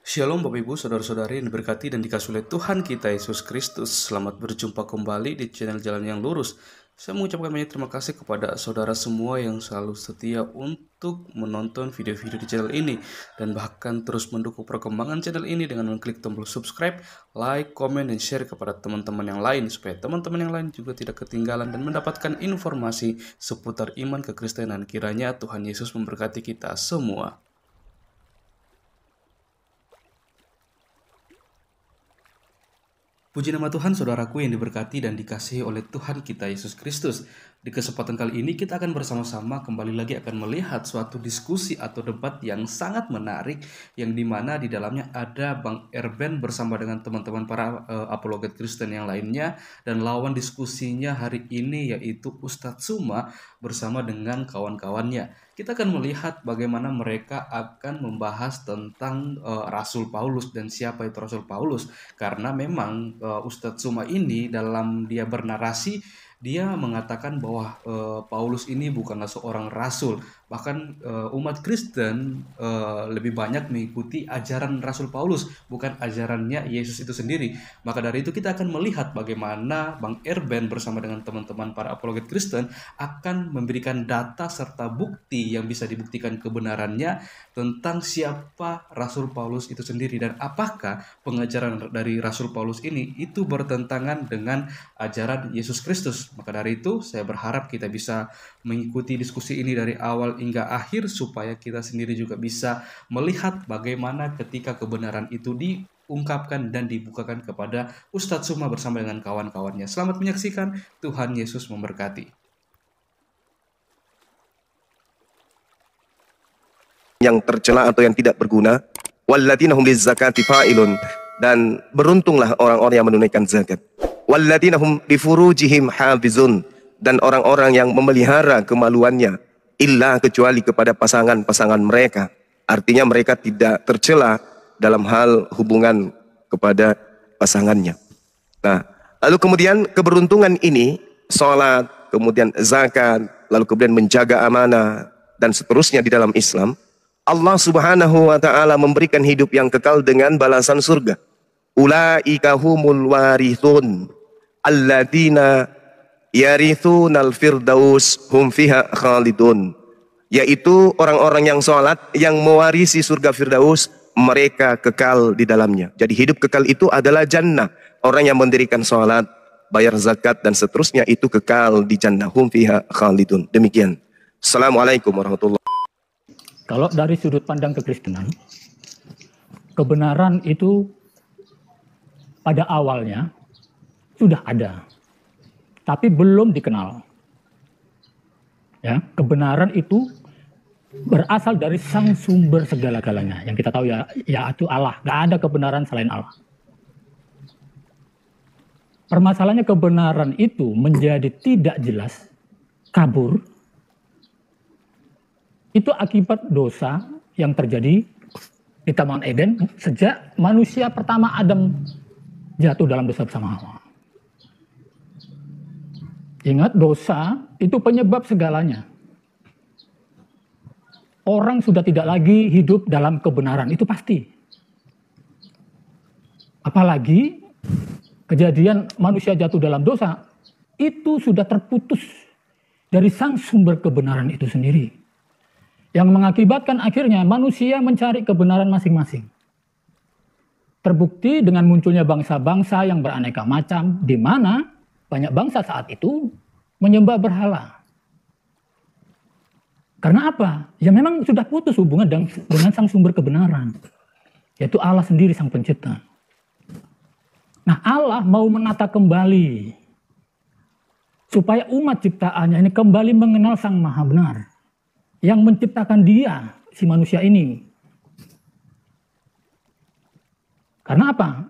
Shalom Bapak Ibu, Saudara-saudari yang diberkati dan dikasihi oleh Tuhan kita Yesus Kristus. Selamat berjumpa kembali di channel Jalan yang Lurus. Saya mengucapkan banyak terima kasih kepada saudara semua yang selalu setia untuk menonton video-video di channel ini dan bahkan terus mendukung perkembangan channel ini dengan mengklik tombol subscribe, like, komen, dan share kepada teman-teman yang lain supaya teman-teman yang lain juga tidak ketinggalan dan mendapatkan informasi seputar iman kekristenan. Kiranya Tuhan Yesus memberkati kita semua. Puji nama Tuhan, saudaraku yang diberkati dan dikasihi oleh Tuhan kita Yesus Kristus. Di kesempatan kali ini kita akan bersama-sama kembali lagi akan melihat suatu diskusi atau debat yang sangat menarik, yang dimana di dalamnya ada Bang Erben bersama dengan teman-teman para apologet Kristen yang lainnya, dan lawan diskusinya hari ini yaitu Ustadz Suma bersama dengan kawan-kawannya. Kita akan melihat bagaimana mereka akan membahas tentang Rasul Paulus dan siapa itu Rasul Paulus. Karena memang Ustadz Suma ini dalam dia bernarasi, dia mengatakan bahwa Paulus ini bukanlah seorang rasul. Bahkan umat Kristen lebih banyak mengikuti ajaran Rasul Paulus, bukan ajarannya Yesus itu sendiri. Maka dari itu kita akan melihat bagaimana Bang Erben bersama dengan teman-teman para apologet Kristen akan memberikan data serta bukti yang bisa dibuktikan kebenarannya tentang siapa Rasul Paulus itu sendiri dan apakah pengajaran dari Rasul Paulus ini itu bertentangan dengan ajaran Yesus Kristus. Maka dari itu saya berharap kita bisa mengikuti diskusi ini dari awal hingga akhir supaya kita sendiri juga bisa melihat bagaimana ketika kebenaran itu diungkapkan dan dibukakan kepada Ustadz Suma bersama dengan kawan-kawannya. Selamat menyaksikan, Tuhan Yesus memberkati. Yang tercela atau yang tidak berguna, walladzina hum lizzakati fa'ilun, dan beruntunglah orang-orang yang menunaikan zakat. Walladzina hum lifurujihim hafizun, dan orang-orang yang memelihara kemaluannya, illa kecuali kepada pasangan-pasangan mereka. Artinya mereka tidak tercela dalam hal hubungan kepada pasangannya. Nah, lalu kemudian keberuntungan ini, sholat, kemudian zakat, lalu kemudian menjaga amanah, dan seterusnya di dalam Islam, Allah Subhanahu wa ta'ala memberikan hidup yang kekal dengan balasan surga. Ulaika humul warithun alladzina yarithunal firdaus hum fiha khalidun. Yaitu orang-orang yang sholat, yang mewarisi surga Firdaus, mereka kekal di dalamnya. Jadi hidup kekal itu adalah jannah. Orang yang mendirikan sholat, bayar zakat, dan seterusnya itu kekal di jannah. Hum fiha khalidun. Demikian. Assalamualaikum warahmatullahi wabarakatuh. Kalau dari sudut pandang kekristenan, kebenaran itu pada awalnya sudah ada, tapi belum dikenal. Ya, kebenaran itu berasal dari sang sumber segala-galanya. Yang kita tahu yaitu Allah. Gak ada kebenaran selain Allah. Permasalahannya kebenaran itu menjadi tidak jelas, kabur. Itu akibat dosa yang terjadi di Taman Eden sejak manusia pertama Adam jatuh dalam dosa bersama Hawa. Ingat, dosa itu penyebab segalanya. Orang sudah tidak lagi hidup dalam kebenaran, itu pasti. Apalagi kejadian manusia jatuh dalam dosa, itu sudah terputus dari sang sumber kebenaran itu sendiri. Yang mengakibatkan akhirnya manusia mencari kebenaran masing-masing. Terbukti dengan munculnya bangsa-bangsa yang beraneka macam, di mana banyak bangsa saat itu menyembah berhala. Karena apa? Ya memang sudah putus hubungan dengan sang sumber kebenaran, yaitu Allah sendiri sang pencipta. Nah, Allah mau menata kembali supaya umat ciptaannya ini kembali mengenal sang maha benar yang menciptakan dia, si manusia ini. Karena apa?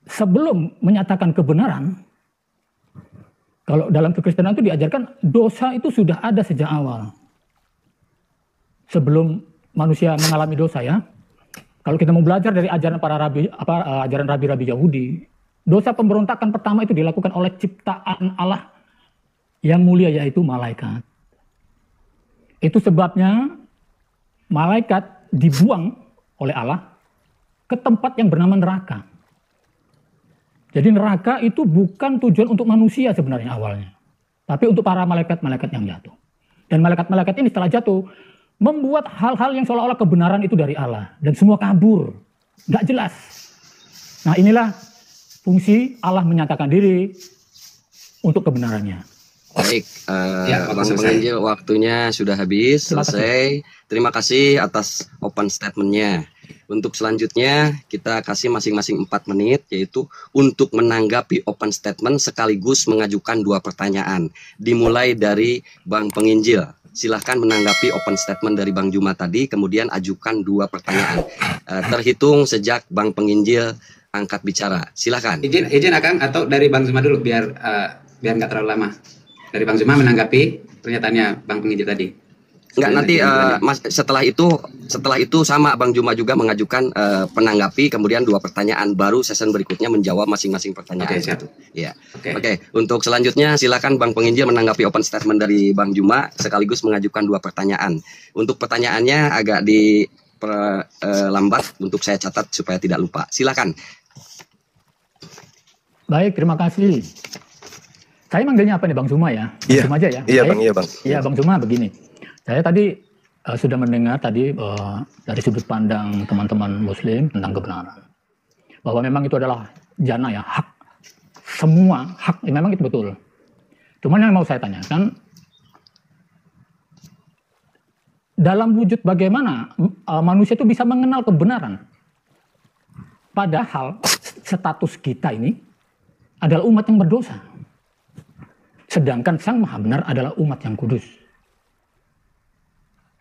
Sebelum menyatakan kebenaran, kalau dalam kekristenan itu diajarkan dosa itu sudah ada sejak awal. Sebelum manusia mengalami dosa, ya. Kalau kita mau belajar dari ajaran ajaran rabi-rabi Yahudi, dosa pemberontakan pertama itu dilakukan oleh ciptaan Allah yang mulia, yaitu malaikat. Itu sebabnya malaikat dibuang oleh Allah ke tempat yang bernama neraka. Jadi neraka itu bukan tujuan untuk manusia sebenarnya awalnya, tapi untuk para malaikat-malaikat yang jatuh. Dan malaikat-malaikat ini setelah jatuh membuat hal-hal yang seolah-olah kebenaran itu dari Allah dan semua kabur, nggak jelas. Nah inilah fungsi Allah menyatakan diri untuk kebenarannya. Baik, Bang Penginjil, waktunya sudah habis, selesai. Terima kasih atas open statement-nya. Untuk selanjutnya kita kasih masing-masing 4 menit, yaitu untuk menanggapi open statement sekaligus mengajukan 2 pertanyaan. Dimulai dari Bang Penginjil. Silahkan menanggapi open statement dari Bang Juma tadi, kemudian ajukan 2 pertanyaan. Terhitung sejak Bang Penginjil angkat bicara. Silahkan. Izin Akang, atau dari Bang Juma dulu biar nggak terlalu lama. Dari Bang Juma menanggapi pernyataannya Bang Penginjil tadi. Enggak, nanti setelah itu sama Bang Juma juga mengajukan penanggapi, kemudian 2 pertanyaan, baru session berikutnya menjawab masing-masing pertanyaan. Oke, siap. Ya. Oke. Untuk selanjutnya silakan Bang Penginjil menanggapi open statement dari Bang Juma sekaligus mengajukan 2 pertanyaan. Untuk pertanyaannya agak lambat untuk saya catat supaya tidak lupa. Silakan. Baik, terima kasih. Saya manggilnya apa nih Bang Juma ya? Iya. Juma aja ya? Iya Baik. Bang, iya Bang. Iya Bang Juma, begini. Saya tadi sudah mendengar tadi dari sudut pandang teman-teman Muslim tentang kebenaran. Bahwa memang itu adalah jana ya, hak. Semua hak, ya memang itu betul. Cuman yang mau saya tanyakan, dalam wujud bagaimana manusia itu bisa mengenal kebenaran? Padahal status kita ini adalah umat yang berdosa. Sedangkan Sang Maha Benar adalah umat yang kudus.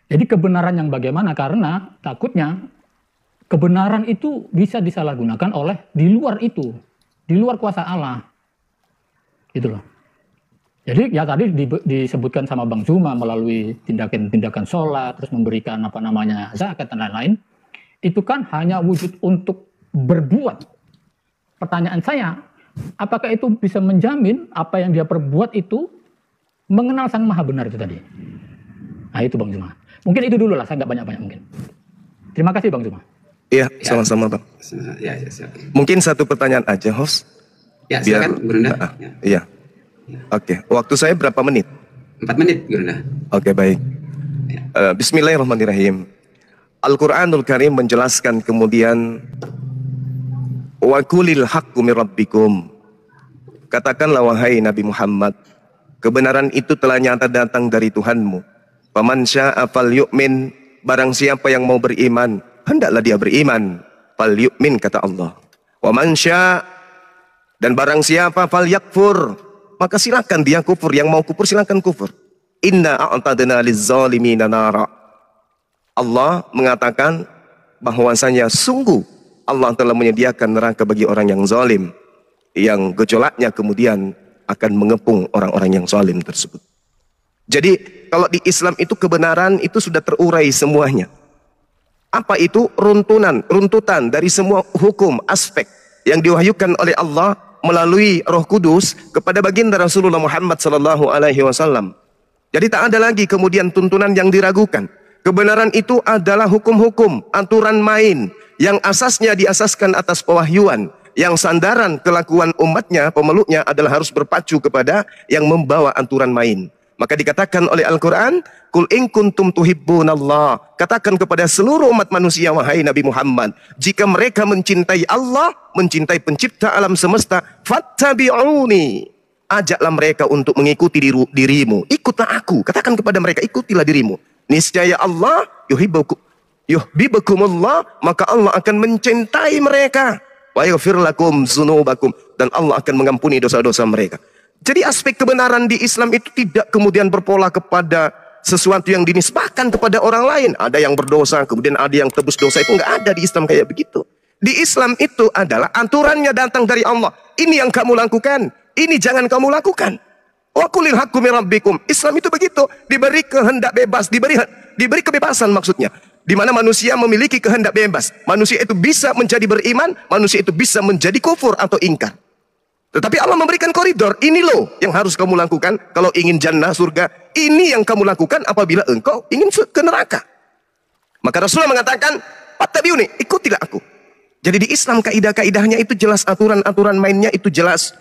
Jadi kebenaran yang bagaimana? Karena takutnya kebenaran itu bisa disalahgunakan oleh di luar itu, di luar kuasa Allah. Gitu loh. Jadi ya tadi disebutkan sama Bang Juma melalui tindakan-tindakan sholat, terus memberikan zakat dan lain-lain. Itu kan hanya wujud untuk berbuat. Pertanyaan saya, apakah itu bisa menjamin apa yang dia perbuat itu mengenal Sang Maha Benar itu tadi? Nah itu Bang Juma. Mungkin itu dulu lah, saya nggak banyak-banyak mungkin. Terima kasih Bang Juma. Iya, sama-sama Bang. Ya, siap. Mungkin 1 pertanyaan aja, host. Ya, silakan Gurunda. Iya. Oke, waktu saya berapa menit? 4 menit, Gurunda. Oke, baik. Bismillahirrahmanirrahim. Al-Quranul Karim menjelaskan kemudian wa qulil haqqu mir rabbikum. Katakanlah wahai Nabi Muhammad, kebenaran itu telah nyata datang dari Tuhanmu. Faman syaa'a falyu'min, barang siapa yang mau beriman, hendaklah dia beriman. Falyu'min kata Allah. Wa man syaa', dan barang siapa falyakfur, maka silakan dia kufur, yang mau kufur silakan kufur. Inna a'tadna lizzalimina nara. Allah mengatakan bahwasanya sungguh Allah telah menyediakan neraka bagi orang yang zalim, yang gejolaknya kemudian akan mengepung orang-orang yang zalim tersebut. Jadi kalau di Islam itu kebenaran itu sudah terurai semuanya. Apa itu? Runtutan dari semua hukum, aspek yang diwahyukan oleh Allah melalui Roh Kudus kepada baginda Rasulullah Muhammad SAW. Jadi tak ada lagi kemudian tuntunan yang diragukan. Kebenaran itu adalah hukum-hukum, aturan main yang asasnya diasaskan atas pewahyuan, yang sandaran kelakuan umatnya, pemeluknya adalah harus berpacu kepada yang membawa aturan main. Maka dikatakan oleh Al-Quran, Kul in kuntum tuhibbunallah. Katakan kepada seluruh umat manusia, wahai Nabi Muhammad, jika mereka mencintai Allah, mencintai pencipta alam semesta, fattabi'uni. Ajaklah mereka untuk mengikuti dirimu. Ikutlah aku. Katakan kepada mereka, ikutilah dirimu. Niscaya Allah yuhibbukumullah, maka Allah akan mencintai mereka. Wa yaghfir lakum dzunubakum, dan Allah akan mengampuni dosa-dosa mereka. Jadi aspek kebenaran di Islam itu tidak kemudian berpola kepada sesuatu yang dinisbahkan kepada orang lain. Ada yang berdosa, kemudian ada yang tebus dosa. Itu nggak ada di Islam kayak begitu. Di Islam itu adalah aturannya datang dari Allah. Ini yang kamu lakukan, ini jangan kamu lakukan. Wa qulil haqqu mir rabbikum. Islam itu begitu, diberi kehendak bebas, diberi kebebasan maksudnya. Di mana manusia memiliki kehendak bebas. Manusia itu bisa menjadi beriman, manusia itu bisa menjadi kufur atau ingkar. Tetapi Allah memberikan koridor, ini loh yang harus kamu lakukan kalau ingin jannah, surga. Ini yang kamu lakukan apabila engkau ingin ke neraka. Maka Rasulullah mengatakan, fattabi'uni, ikutilah aku. Jadi di Islam kaidah-kaidahnya itu jelas, aturan-aturan mainnya itu jelas.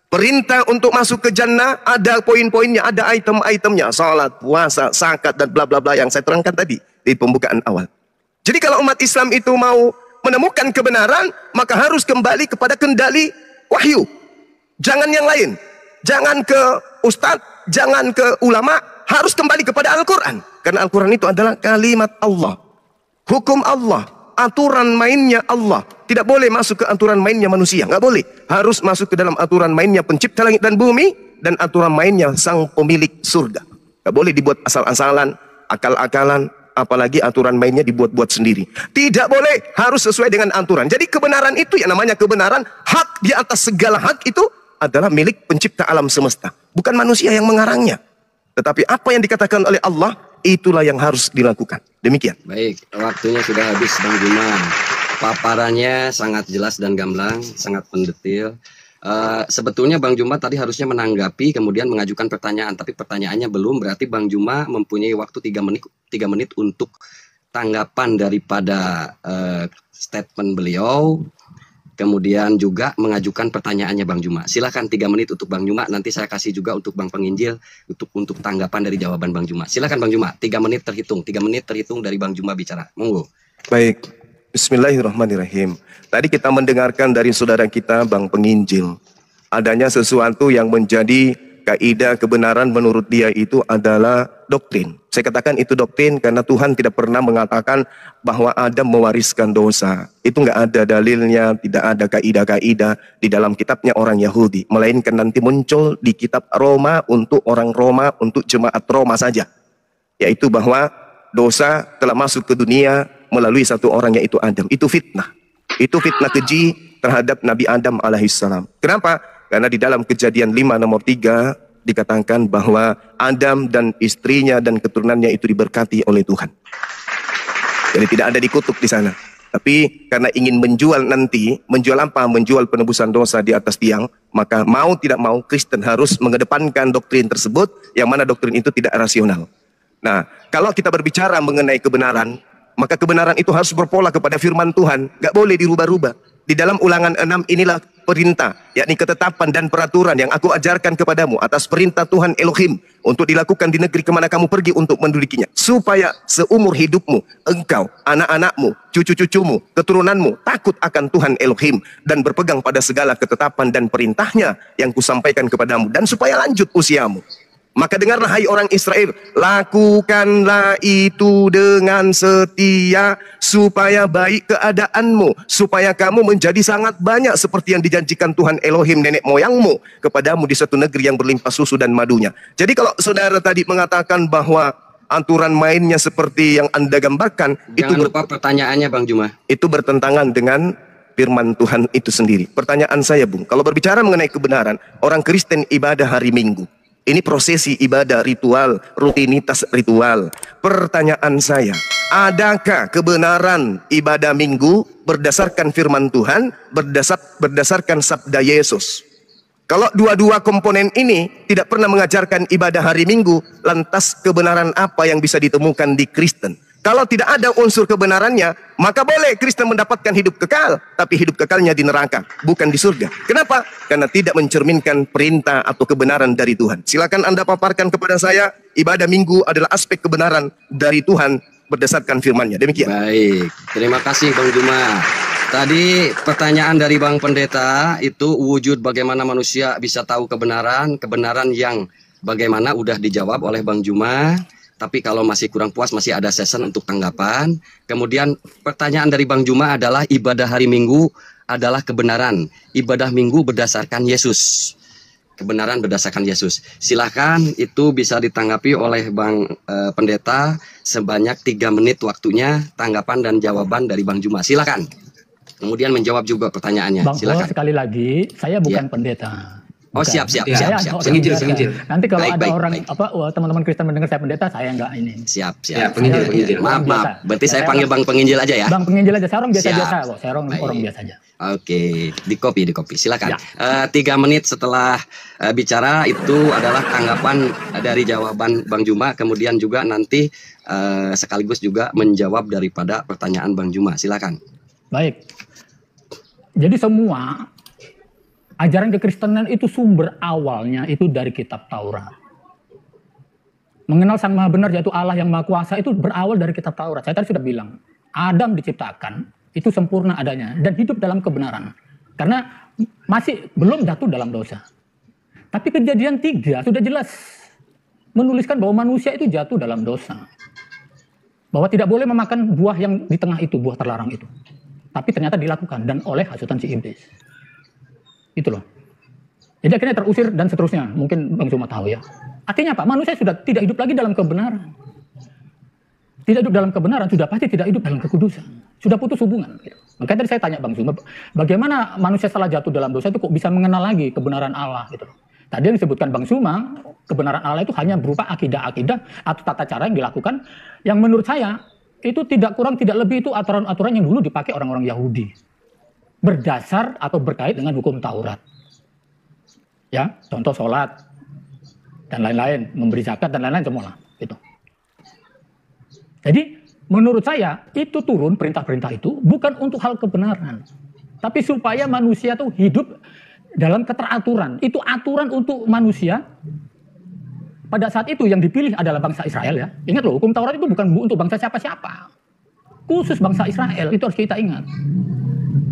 Perintah untuk masuk ke jannah ada poin-poinnya, ada item-itemnya, salat, puasa, zakat dan bla bla bla yang saya terangkan tadi di pembukaan awal. Jadi kalau umat Islam itu mau menemukan kebenaran, maka harus kembali kepada kendali wahyu. Jangan yang lain. Jangan ke ustadz, jangan ke ulama, harus kembali kepada Al-Quran. Karena Al-Quran itu adalah kalimat Allah. Hukum Allah. Aturan mainnya Allah. Tidak boleh masuk ke aturan mainnya manusia. Nggak boleh. Harus masuk ke dalam aturan mainnya pencipta langit dan bumi. Dan aturan mainnya sang pemilik surga. Nggak boleh dibuat asal-asalan, akal-akalan. Apalagi aturan mainnya dibuat-buat sendiri. Tidak boleh, harus sesuai dengan aturan. Jadi kebenaran itu yang namanya kebenaran, hak di atas segala hak itu adalah milik pencipta alam semesta. Bukan manusia yang mengarangnya. Tetapi apa yang dikatakan oleh Allah, itulah yang harus dilakukan. Demikian. Baik, waktunya sudah habis Bang Juma. Paparannya sangat jelas dan gamblang, sangat mendetil. Sebetulnya Bang Juma tadi harusnya menanggapi kemudian mengajukan pertanyaan, tapi pertanyaannya belum, berarti Bang Juma mempunyai waktu 3 menit untuk tanggapan daripada statement beliau, kemudian juga mengajukan pertanyaannya Bang Juma. Silakan 3 menit untuk Bang Juma, nanti saya kasih juga untuk Bang Penginjil untuk tanggapan dari jawaban Bang Juma. Silakan Bang Juma, 3 menit terhitung, 3 menit terhitung dari Bang Juma bicara. Monggo. Baik, bismillahirrahmanirrahim. Tadi kita mendengarkan dari saudara kita Bang Penginjil, adanya sesuatu yang menjadi kaidah kebenaran menurut dia itu adalah doktrin. Saya katakan itu doktrin karena Tuhan tidak pernah mengatakan bahwa Adam mewariskan dosa. Itu nggak ada dalilnya, tidak ada kaidah-kaidah di dalam kitabnya orang Yahudi. Melainkan nanti muncul di kitab Roma untuk orang Roma, untuk jemaat Roma saja. Yaitu bahwa dosa telah masuk ke dunia melalui satu orang yaitu Adam. Itu fitnah. Itu fitnah keji terhadap Nabi Adam alaihissalam. Kenapa? Karena di dalam Kejadian 5 nomor 3 dikatakan bahwa Adam dan istrinya dan keturunannya itu diberkati oleh Tuhan. Jadi tidak ada dikutuk di sana. Tapi karena ingin menjual nanti, menjual apa? Menjual penebusan dosa di atas tiang, maka mau tidak mau Kristen harus mengedepankan doktrin tersebut, yang mana doktrin itu tidak rasional. Nah, kalau kita berbicara mengenai kebenaran, maka kebenaran itu harus berpola kepada firman Tuhan, gak boleh dirubah-rubah. Di dalam Ulangan 6 inilah perintah, yakni ketetapan dan peraturan yang aku ajarkan kepadamu atas perintah Tuhan Elohim untuk dilakukan di negeri kemana kamu pergi untuk mendudukinya, supaya seumur hidupmu, engkau, anak-anakmu, cucu-cucumu, keturunanmu takut akan Tuhan Elohim dan berpegang pada segala ketetapan dan perintahnya yang kusampaikan kepadamu, dan supaya lanjut usiamu. Maka dengarlah hai orang Israel, lakukanlah itu dengan setia supaya baik keadaanmu, supaya kamu menjadi sangat banyak seperti yang dijanjikan Tuhan Elohim nenek moyangmu kepadamu di suatu negeri yang berlimpah susu dan madunya. Jadi kalau saudara tadi mengatakan bahwa aturan mainnya seperti yang Anda gambarkan, jangan lupa pertanyaannya Bang Juma. Itu bertentangan dengan firman Tuhan itu sendiri. Pertanyaan saya, Bung, kalau berbicara mengenai kebenaran, orang Kristen ibadah hari Minggu. Ini prosesi ibadah ritual, rutinitas ritual. Pertanyaan saya, adakah kebenaran ibadah minggu berdasarkan firman Tuhan, berdasarkan sabda Yesus? Kalau dua-dua komponen ini tidak pernah mengajarkan ibadah hari Minggu, lantas kebenaran apa yang bisa ditemukan di Kristen? Kalau tidak ada unsur kebenarannya, maka boleh Kristen mendapatkan hidup kekal, tapi hidup kekalnya di neraka, bukan di surga. Kenapa? Karena tidak mencerminkan perintah atau kebenaran dari Tuhan. Silakan Anda paparkan kepada saya, ibadah Minggu adalah aspek kebenaran dari Tuhan berdasarkan firman-Nya. Demikian. Baik, terima kasih Bang Juma. Tadi pertanyaan dari Bang Pendeta itu wujud bagaimana manusia bisa tahu kebenaran yang bagaimana udah dijawab oleh Bang Juma. Tapi kalau masih kurang puas masih ada session untuk tanggapan. Kemudian pertanyaan dari Bang Juma adalah ibadah hari Minggu adalah kebenaran. Ibadah Minggu berdasarkan Yesus. Kebenaran berdasarkan Yesus. Silahkan itu bisa ditanggapi oleh Bang Pendeta sebanyak 3 menit waktunya tanggapan dan jawaban dari Bang Juma. Silahkan. Kemudian menjawab juga pertanyaannya. Bang Silakan. sekali lagi, saya bukan pendeta. Oh siap. Penginjil. Nanti kalau Baik, ada baik, orang baik. teman-teman Kristen mendengar saya pendeta, saya enggak ini. Siap. Ya, penginjil. Maaf. Biasa. Berarti saya Saya panggil Bang Penginjil aja ya. Bang penginjil aja, saya orang biasa-biasa Siap. kok. Saya orang Baik. biasa aja. Oke, di copy. Silakan. Ya. 3 menit setelah bicara itu adalah tanggapan dari jawaban Bang Juma, kemudian juga nanti sekaligus juga menjawab daripada pertanyaan Bang Juma. Silakan. Baik. Jadi semua ajaran kekristenan itu sumber awalnya itu dari kitab Taurat. Mengenal Sang Maha Benar yaitu Allah yang Maha Kuasa itu berawal dari kitab Taurat. Saya tadi sudah bilang, Adam diciptakan itu sempurna adanya dan hidup dalam kebenaran. Karena masih belum jatuh dalam dosa. Tapi Kejadian 3 sudah jelas menuliskan bahwa manusia itu jatuh dalam dosa. Bahwa tidak boleh memakan buah yang di tengah itu, buah terlarang itu. Tapi ternyata dilakukan dan oleh hasutan si iblis. Itu loh. Jadi akhirnya terusir dan seterusnya. Mungkin Bang Zuma tahu ya. Artinya apa? Manusia sudah tidak hidup lagi dalam kebenaran. Tidak hidup dalam kebenaran, sudah pasti tidak hidup dalam kekudusan. Sudah putus hubungan. Gitu. Makanya tadi saya tanya Bang Zuma, bagaimana manusia setelah jatuh dalam dosa itu kok bisa mengenal lagi kebenaran Allah gitu. Tadi yang disebutkan Bang Zuma, kebenaran Allah itu hanya berupa akidah-akidah atau tata cara yang dilakukan yang menurut saya itu tidak kurang tidak lebih itu aturan-aturan yang dulu dipakai orang-orang Yahudi. Berdasar atau berkait dengan hukum Taurat. Ya, contoh sholat dan lain-lain, memberi zakat dan lain-lain semua lah, gitu. Jadi menurut saya itu turun perintah-perintah itu bukan untuk hal kebenaran, tapi supaya manusia tuh hidup dalam keteraturan. Itu aturan untuk manusia. Pada saat itu yang dipilih adalah bangsa Israel ya. Ingat loh, hukum Taurat itu bukan untuk bangsa siapa-siapa. Khusus bangsa Israel, itu harus kita ingat.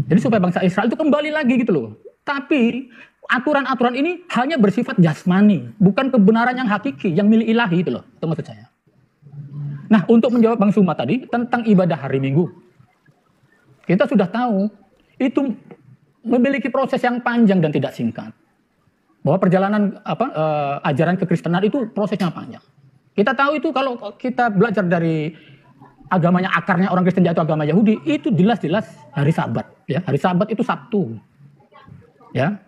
Jadi supaya bangsa Israel itu kembali lagi gitu loh. Tapi aturan-aturan ini hanya bersifat jasmani, bukan kebenaran yang hakiki, yang milik ilahi itu loh. Itu maksud saya. Nah, untuk menjawab Bang Zuma tadi tentang ibadah hari Minggu. Kita sudah tahu itu memiliki proses yang panjang dan tidak singkat. Bahwa perjalanan ajaran kekristenan itu prosesnya panjang. Kita tahu itu kalau kita belajar dari agamanya, akarnya orang Kristen yaitu agama Yahudi, itu jelas-jelas hari Sabat ya. Hari Sabat itu Sabtu. Ya.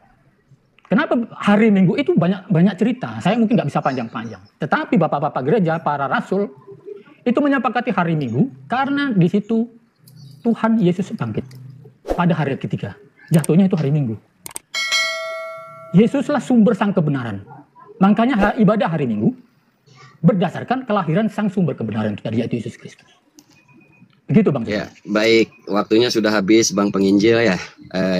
Kenapa hari Minggu itu banyak cerita? Saya mungkin nggak bisa panjang-panjang. Tetapi bapak-bapak gereja, para rasul itu menyepakati hari Minggu karena di situ Tuhan Yesus bangkit pada hari ketiga. Jatuhnya itu hari Minggu. Yesuslah sumber sang kebenaran. Makanya ibadah hari Minggu berdasarkan kelahiran sang sumber kebenaran itu tadi, yaitu Yesus Kristus. Begitu Bang. Ya, baik. Waktunya sudah habis Bang Penginjil ya.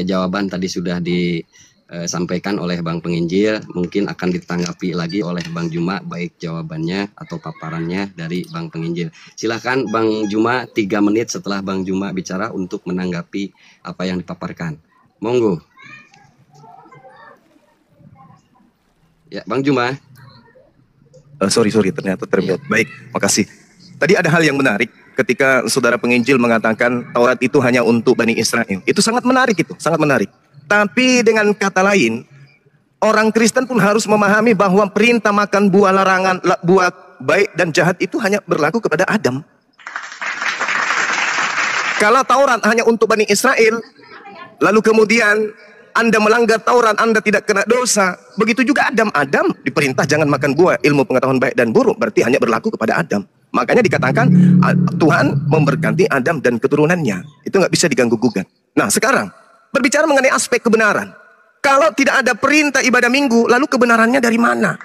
Jawaban tadi sudah disampaikan oleh Bang Penginjil. Mungkin akan ditanggapi lagi oleh Bang Juma, baik jawabannya atau paparannya dari Bang Penginjil. Silahkan Bang Juma, 3 menit setelah Bang Juma bicara untuk menanggapi apa yang dipaparkan. Monggo. Ya, Bang Juma. Sorry, ternyata termute. Baik, makasih. Tadi ada hal yang menarik ketika saudara penginjil mengatakan Taurat itu hanya untuk Bani Israel. Itu sangat menarik itu, sangat menarik. Tapi dengan kata lain, orang Kristen pun harus memahami bahwa perintah makan buah larangan, buah baik dan jahat itu hanya berlaku kepada Adam. Kalau Taurat hanya untuk Bani Israel, lalu kemudian Anda melanggar Taurat, Anda tidak kena dosa. Begitu juga Adam. Adam diperintah jangan makan buah ilmu pengetahuan baik dan buruk. Berarti hanya berlaku kepada Adam. Makanya dikatakan Tuhan memberkati Adam dan keturunannya. Itu nggak bisa diganggu-gugat. Nah sekarang, berbicara mengenai aspek kebenaran. Kalau tidak ada perintah ibadah minggu, lalu kebenarannya dari mana?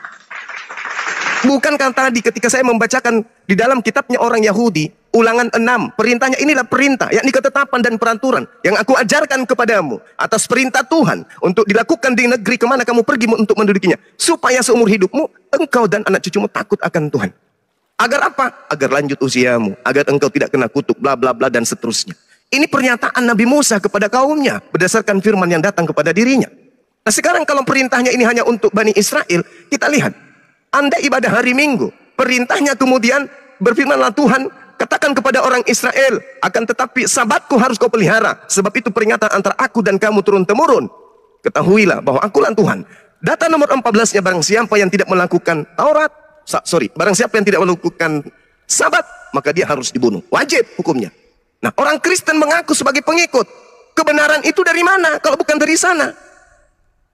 Bukankah tadi ketika saya membacakan di dalam kitabnya orang Yahudi, Ulangan 6, perintahnya inilah perintah, yakni ketetapan dan peraturan yang aku ajarkan kepadamu atas perintah Tuhan untuk dilakukan di negeri kemana kamu pergi untuk mendudukinya, supaya seumur hidupmu engkau dan anak cucumu takut akan Tuhan. Agar apa? Agar lanjut usiamu, agar engkau tidak kena kutuk, bla bla bla dan seterusnya. Ini pernyataan Nabi Musa kepada kaumnya berdasarkan firman yang datang kepada dirinya. Nah sekarang kalau perintahnya ini hanya untuk Bani Israel, kita lihat, Anda ibadah hari Minggu, perintahnya kemudian berfirmanlah Tuhan, katakan kepada orang Israel, akan tetapi sabatku harus kau pelihara, sebab itu peringatan antara aku dan kamu turun-temurun. Ketahuilah bahwa akulah Tuhan. Data nomor 14-nya, barang siapa yang tidak melakukan barang siapa yang tidak melakukan sabat, maka dia harus dibunuh. Wajib hukumnya. Nah, orang Kristen mengaku sebagai pengikut. Kebenaran itu dari mana kalau bukan dari sana?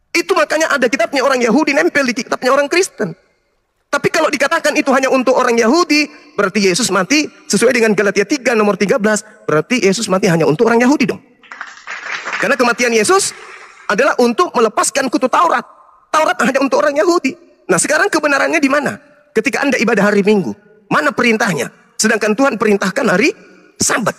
Itu makanya ada kitabnya orang Yahudi nempel di kitabnya orang Kristen. Tapi kalau dikatakan itu hanya untuk orang Yahudi, berarti Yesus mati sesuai dengan Galatia 3 nomor 13, berarti Yesus mati hanya untuk orang Yahudi dong. Karena kematian Yesus adalah untuk melepaskan kutu Taurat. Taurat hanya untuk orang Yahudi. Nah sekarang kebenarannya di mana? Ketika Anda ibadah hari Minggu, mana perintahnya? Sedangkan Tuhan perintahkan hari Sabat.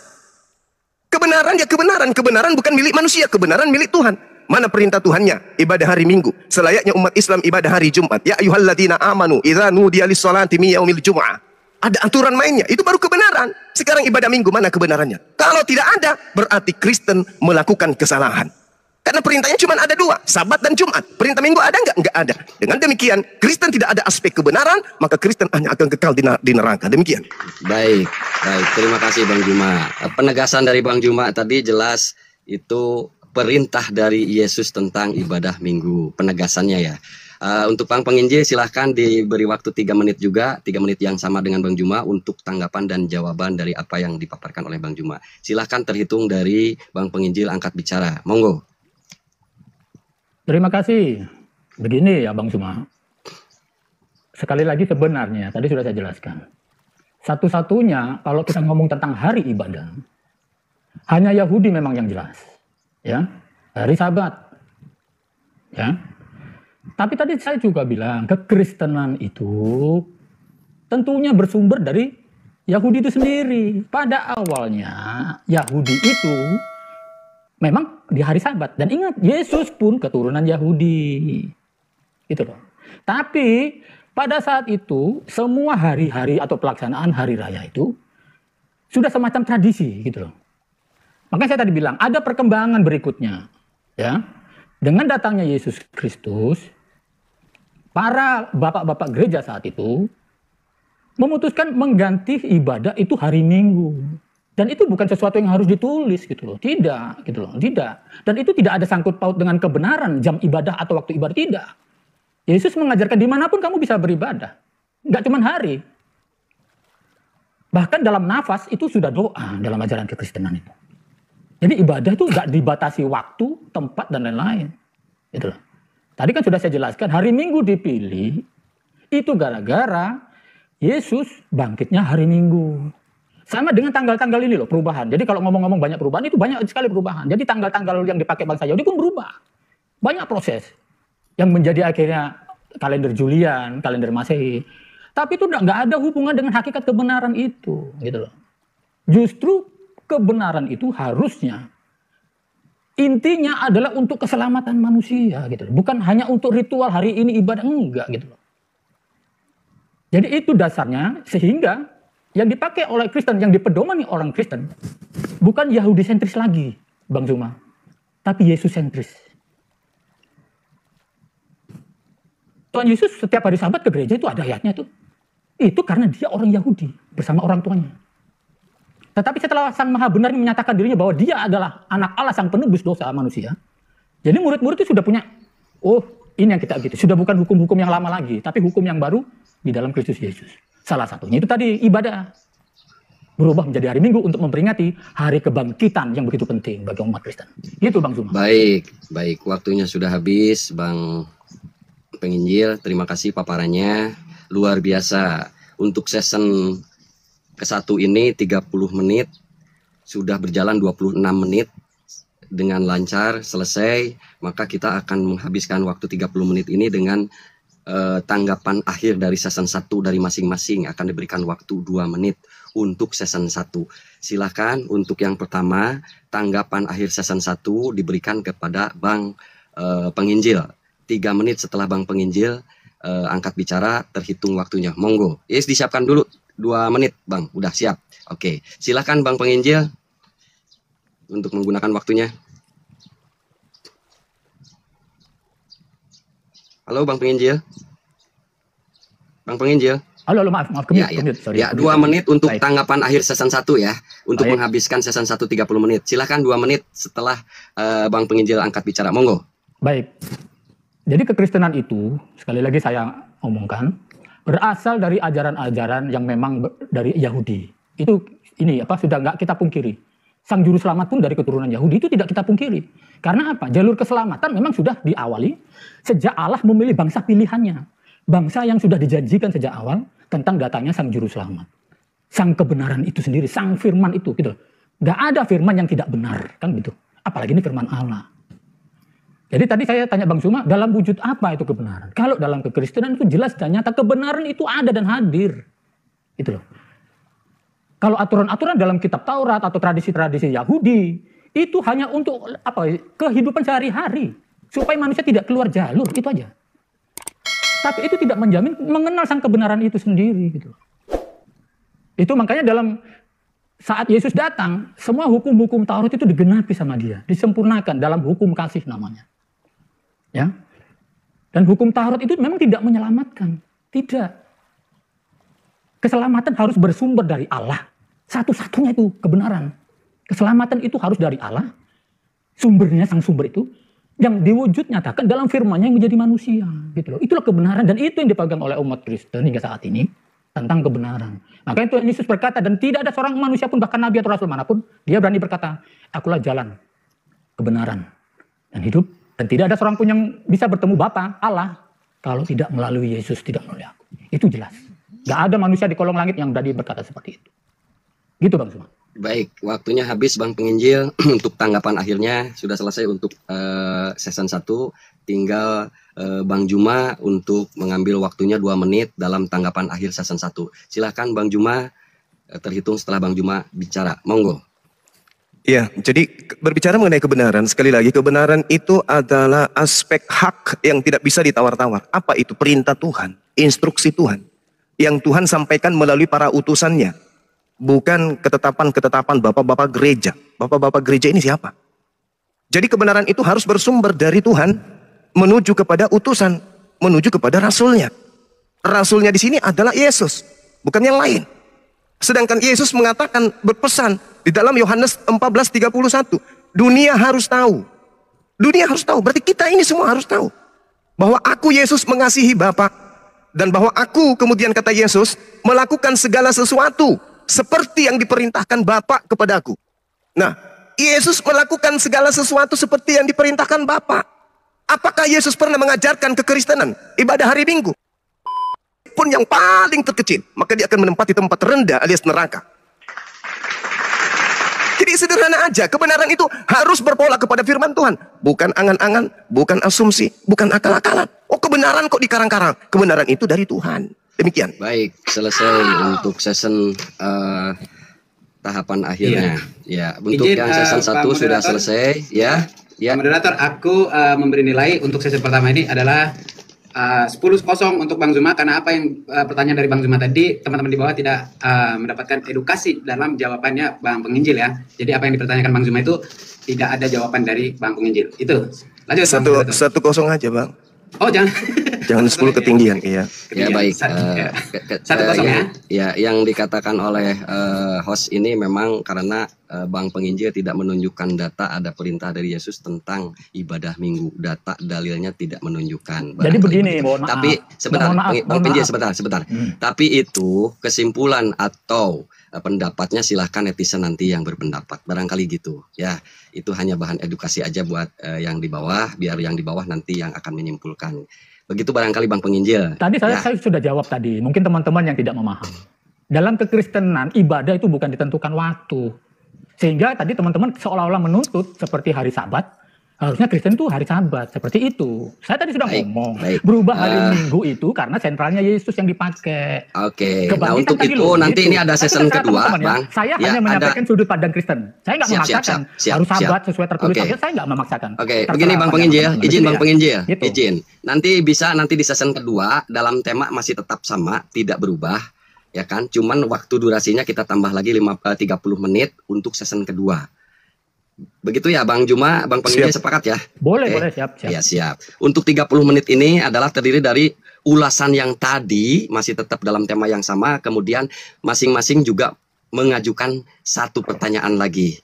Kebenaran ya kebenaran. Kebenaran bukan milik manusia, kebenaran milik Tuhan. Mana perintah Tuhannya? Ibadah hari Minggu. Selayaknya umat Islam ibadah hari Jumat. Ya ayyuhalladzina amanu idza nudiya lis-sholati min yaumil jumu'ah. Ada aturan mainnya, itu baru kebenaran. Sekarang ibadah Minggu, mana kebenarannya? Kalau tidak ada, berarti Kristen melakukan kesalahan. Karena perintahnya cuma ada dua, Sabat dan Jumat. Perintah Minggu ada nggak? Nggak ada. Dengan demikian, Kristen tidak ada aspek kebenaran, maka Kristen hanya akan kekal di neraka. Demikian. Baik, baik. Terima kasih Bang Juma. Penegasan dari Bang Juma tadi jelas itu perintah dari Yesus tentang ibadah Minggu. Penegasannya ya. Untuk Bang Penginjil silahkan diberi waktu 3 menit juga, 3 menit yang sama dengan Bang Juma untuk tanggapan dan jawaban dari apa yang dipaparkan oleh Bang Juma. Silahkan terhitung dari Bang Penginjil angkat bicara. Monggo. Terima kasih. Begini ya Bang Juma. Sekali lagi sebenarnya, tadi sudah saya jelaskan. Satu-satunya kalau kita ngomong tentang hari ibadah, hanya Yahudi memang yang jelas. Ya, hari Sabat. Ya. Tapi tadi saya juga bilang, kekristenan itu tentunya bersumber dari Yahudi itu sendiri. Pada awalnya, Yahudi itu memang di hari Sabat. Dan ingat, Yesus pun keturunan Yahudi. Gitu loh. Tapi pada saat itu, semua hari-hari atau pelaksanaan hari raya itu sudah semacam tradisi gitu loh. Makanya saya tadi bilang, ada perkembangan berikutnya. Ya, dengan datangnya Yesus Kristus, para bapak-bapak gereja saat itu memutuskan mengganti ibadah itu hari Minggu. Dan itu bukan sesuatu yang harus ditulis gitu loh. Tidak, gitu loh. Tidak. Dan itu tidak ada sangkut paut dengan kebenaran jam ibadah atau waktu ibadah. Tidak. Yesus mengajarkan dimanapun kamu bisa beribadah. Nggak cuma hari. Bahkan dalam nafas itu sudah doa dalam ajaran kekristenan itu. Jadi ibadah itu nggak dibatasi waktu, tempat, dan lain-lain. Gitu loh. Tadi kan sudah saya jelaskan, hari Minggu dipilih, itu gara-gara Yesus bangkitnya hari Minggu. Sama dengan tanggal-tanggal ini loh, perubahan. Jadi kalau ngomong-ngomong banyak perubahan, itu banyak sekali perubahan. Jadi tanggal-tanggal yang dipakai bangsa Yahudi pun berubah. Banyak proses. Yang menjadi akhirnya kalender Julian, kalender Masehi. Tapi itu nggak ada hubungan dengan hakikat kebenaran itu. Gitu loh. Justru kebenaran itu harusnya intinya adalah untuk keselamatan manusia gitu loh. Bukan hanya untuk ritual hari ini ibadah, enggak gitu loh. Jadi itu dasarnya sehingga yang dipakai oleh Kristen, yang dipedomani orang Kristen bukan Yahudi sentris lagi, Bang Zuma, tapi Yesus sentris. Tuhan Yesus setiap hari Sabat ke gereja itu ada ayatnya tuh. Itu karena dia orang Yahudi bersama orang tuanya. Tetapi setelah Sang Maha Benar menyatakan dirinya bahwa dia adalah anak Allah, sang penebus dosa manusia. Jadi murid-murid itu sudah punya, oh ini yang kita gitu. Sudah bukan hukum-hukum yang lama lagi, tapi hukum yang baru di dalam Kristus Yesus. Salah satunya itu tadi ibadah. Berubah menjadi hari Minggu untuk memperingati hari kebangkitan yang begitu penting bagi umat Kristen. Gitu Bang Zuma. Baik, baik. Waktunya sudah habis Bang Penginjil. Terima kasih paparannya. Luar biasa. Untuk season ke-1 ini 30 menit, sudah berjalan 26 menit dengan lancar selesai, maka kita akan menghabiskan waktu 30 menit ini dengan tanggapan akhir dari season 1 dari masing-masing. Akan diberikan waktu 2 menit untuk season 1. Silakan untuk yang pertama, tanggapan akhir season 1 diberikan kepada Bang Penginjil. 3 menit setelah Bang Penginjil angkat bicara, terhitung waktunya. Monggo. Yes, disiapkan dulu. 2 menit Bang, udah siap. Oke, silakan Bang Penginjil untuk menggunakan waktunya. Halo Bang Penginjil. Bang Penginjil. Halo, maaf. Ya, sorry. Ya, 2 menit untuk tanggapan akhir season 1 ya. Untuk menghabiskan season 1 30 menit. Silakan 2 menit setelah Bang Penginjil angkat bicara. Monggo. Baik. Jadi kekristenan itu, sekali lagi saya omongkan, berasal dari ajaran-ajaran yang memang dari Yahudi. Itu ini sudah nggak kita pungkiri. Sang juru selamat pun dari keturunan Yahudi, itu tidak kita pungkiri. Karena apa? Jalur keselamatan memang sudah diawali sejak Allah memilih bangsa pilihannya. Bangsa yang sudah dijanjikan sejak awal tentang datangnya sang juru selamat. Sang kebenaran itu sendiri, sang firman itu gitu. Nggak ada firman yang tidak benar, kan gitu. Apalagi ini firman Allah. Jadi tadi saya tanya Bang Zuma, dalam wujud apa itu kebenaran? Kalau dalam kekristenan itu jelas dan nyata kebenaran itu ada dan hadir. Gitu loh. Kalau aturan-aturan dalam kitab Taurat atau tradisi-tradisi Yahudi itu hanya untuk kehidupan sehari-hari supaya manusia tidak keluar jalur, itu aja. Tapi itu tidak menjamin mengenal sang kebenaran itu sendiri gitu. Itu makanya dalam saat Yesus datang, semua hukum-hukum Taurat itu digenapi sama dia, disempurnakan dalam hukum kasih namanya. Ya. Dan hukum Taurat itu memang tidak menyelamatkan, tidak. Keselamatan harus bersumber dari Allah. Satu-satunya itu kebenaran. Keselamatan itu harus dari Allah. Sumbernya, sang sumber itu yang diwujud nyatakan dalam firman-Nya yang menjadi manusia, gitu loh. Itulah kebenaran dan itu yang dipegang oleh umat Kristen hingga saat ini tentang kebenaran. Maka itu Yesus berkata, dan tidak ada seorang manusia pun, bahkan nabi atau rasul manapun, dia berani berkata, akulah jalan, kebenaran, dan hidup. Dan tidak ada seorang pun yang bisa bertemu Bapa, Allah, kalau tidak melalui Yesus, tidak melalui aku. Itu jelas. Gak ada manusia di kolong langit yang berani berkata seperti itu. Gitu Bang Zuma. Baik, waktunya habis Bang Penginjil. Untuk tanggapan akhirnya sudah selesai untuk season 1. Tinggal Bang Juma untuk mengambil waktunya 2 menit dalam tanggapan akhir season 1. Silakan Bang Juma, terhitung setelah Bang Juma bicara. Monggo. Ya, jadi berbicara mengenai kebenaran, sekali lagi kebenaran itu adalah aspek hak yang tidak bisa ditawar-tawar. Apa itu? Perintah Tuhan, instruksi Tuhan, yang Tuhan sampaikan melalui para utusannya. Bukan ketetapan-ketetapan bapak-bapak gereja. Bapak-bapak gereja ini siapa? Jadi kebenaran itu harus bersumber dari Tuhan, menuju kepada utusan, menuju kepada rasulnya. Rasulnya di sini adalah Yesus, bukan yang lain. Sedangkan Yesus mengatakan, berpesan di dalam Yohanes 14:31, dunia harus tahu. Dunia harus tahu, berarti kita ini semua harus tahu. Bahwa aku Yesus mengasihi Bapa, dan bahwa aku, kemudian kata Yesus, melakukan segala sesuatu seperti yang diperintahkan Bapa kepadaku. Nah, Yesus melakukan segala sesuatu seperti yang diperintahkan Bapa. Apakah Yesus pernah mengajarkan kekristenan, ibadah hari Minggu? Pun yang paling terkecil, maka dia akan menempati tempat rendah alias neraka. Jadi sederhana aja, kebenaran itu harus berpola kepada firman Tuhan. Bukan angan-angan, bukan asumsi, bukan akal-akalan. Oh, kebenaran kok dikarang-karang. Kebenaran itu dari Tuhan. Demikian. Baik, selesai untuk season tahapan akhirnya. Ya, untuk yang season 1 sudah selesai. Ya, ya. Moderator, aku memberi nilai untuk sesi pertama ini adalah 10-0 untuk Bang Zuma, karena apa yang pertanyaan dari Bang Zuma tadi, teman-teman di bawah tidak mendapatkan edukasi dalam jawabannya Bang Penginjil ya. Jadi apa yang dipertanyakan Bang Zuma itu tidak ada jawaban dari Bang Penginjil. Itu. Lanjut. 1-0 aja Bang. Oh jangan. Jangan 10 ketinggian, iya. Ya baik. 1-0 ya. Ya, yang dikatakan oleh host ini memang karena Bang Penginjil tidak menunjukkan data ada perintah dari Yesus tentang ibadah minggu. Data dalilnya tidak menunjukkan. Jadi begini, mohon maaf. Tapi sebentar, Bang Penginjil sebentar. Tapi itu kesimpulan atau pendapatnya silahkan netizen nanti yang berpendapat. Barangkali gitu. Ya, itu hanya bahan edukasi aja buat yang di bawah, biar yang di bawah nanti yang akan menyimpulkan. Begitu barangkali Bang Penginjil. Tadi saya sudah jawab tadi. Mungkin teman-teman yang tidak memahami. Dalam kekristenan, ibadah itu bukan ditentukan waktu. Sehingga tadi teman-teman seolah-olah menuntut seperti hari Sabat. Harusnya Kristen itu hari Sabat. Seperti itu. Saya tadi sudah ngomong. Berubah hari Minggu itu karena sentralnya Yesus yang dipakai. Oke. Nah untuk itu nanti ini ada season kedua, Bang. Saya hanya menyampaikan sudut pandang Kristen. Saya nggak memaksakan. Harus Sabat sesuai tertulis. Saya nggak memaksakan. Oke. Begini Bang Penginjil. Izin Bang Penginjil. Izin. Nanti bisa di season kedua dalam tema masih tetap sama, tidak berubah. Ya kan? Cuman waktu durasinya kita tambah lagi 30 menit untuk season kedua. Begitu ya Bang Juma, Bang Penginjil sepakat ya? Boleh, siap. Ya, siap. Untuk 30 menit ini adalah terdiri dari ulasan yang tadi, masih tetap dalam tema yang sama, kemudian masing-masing juga mengajukan satu pertanyaan lagi.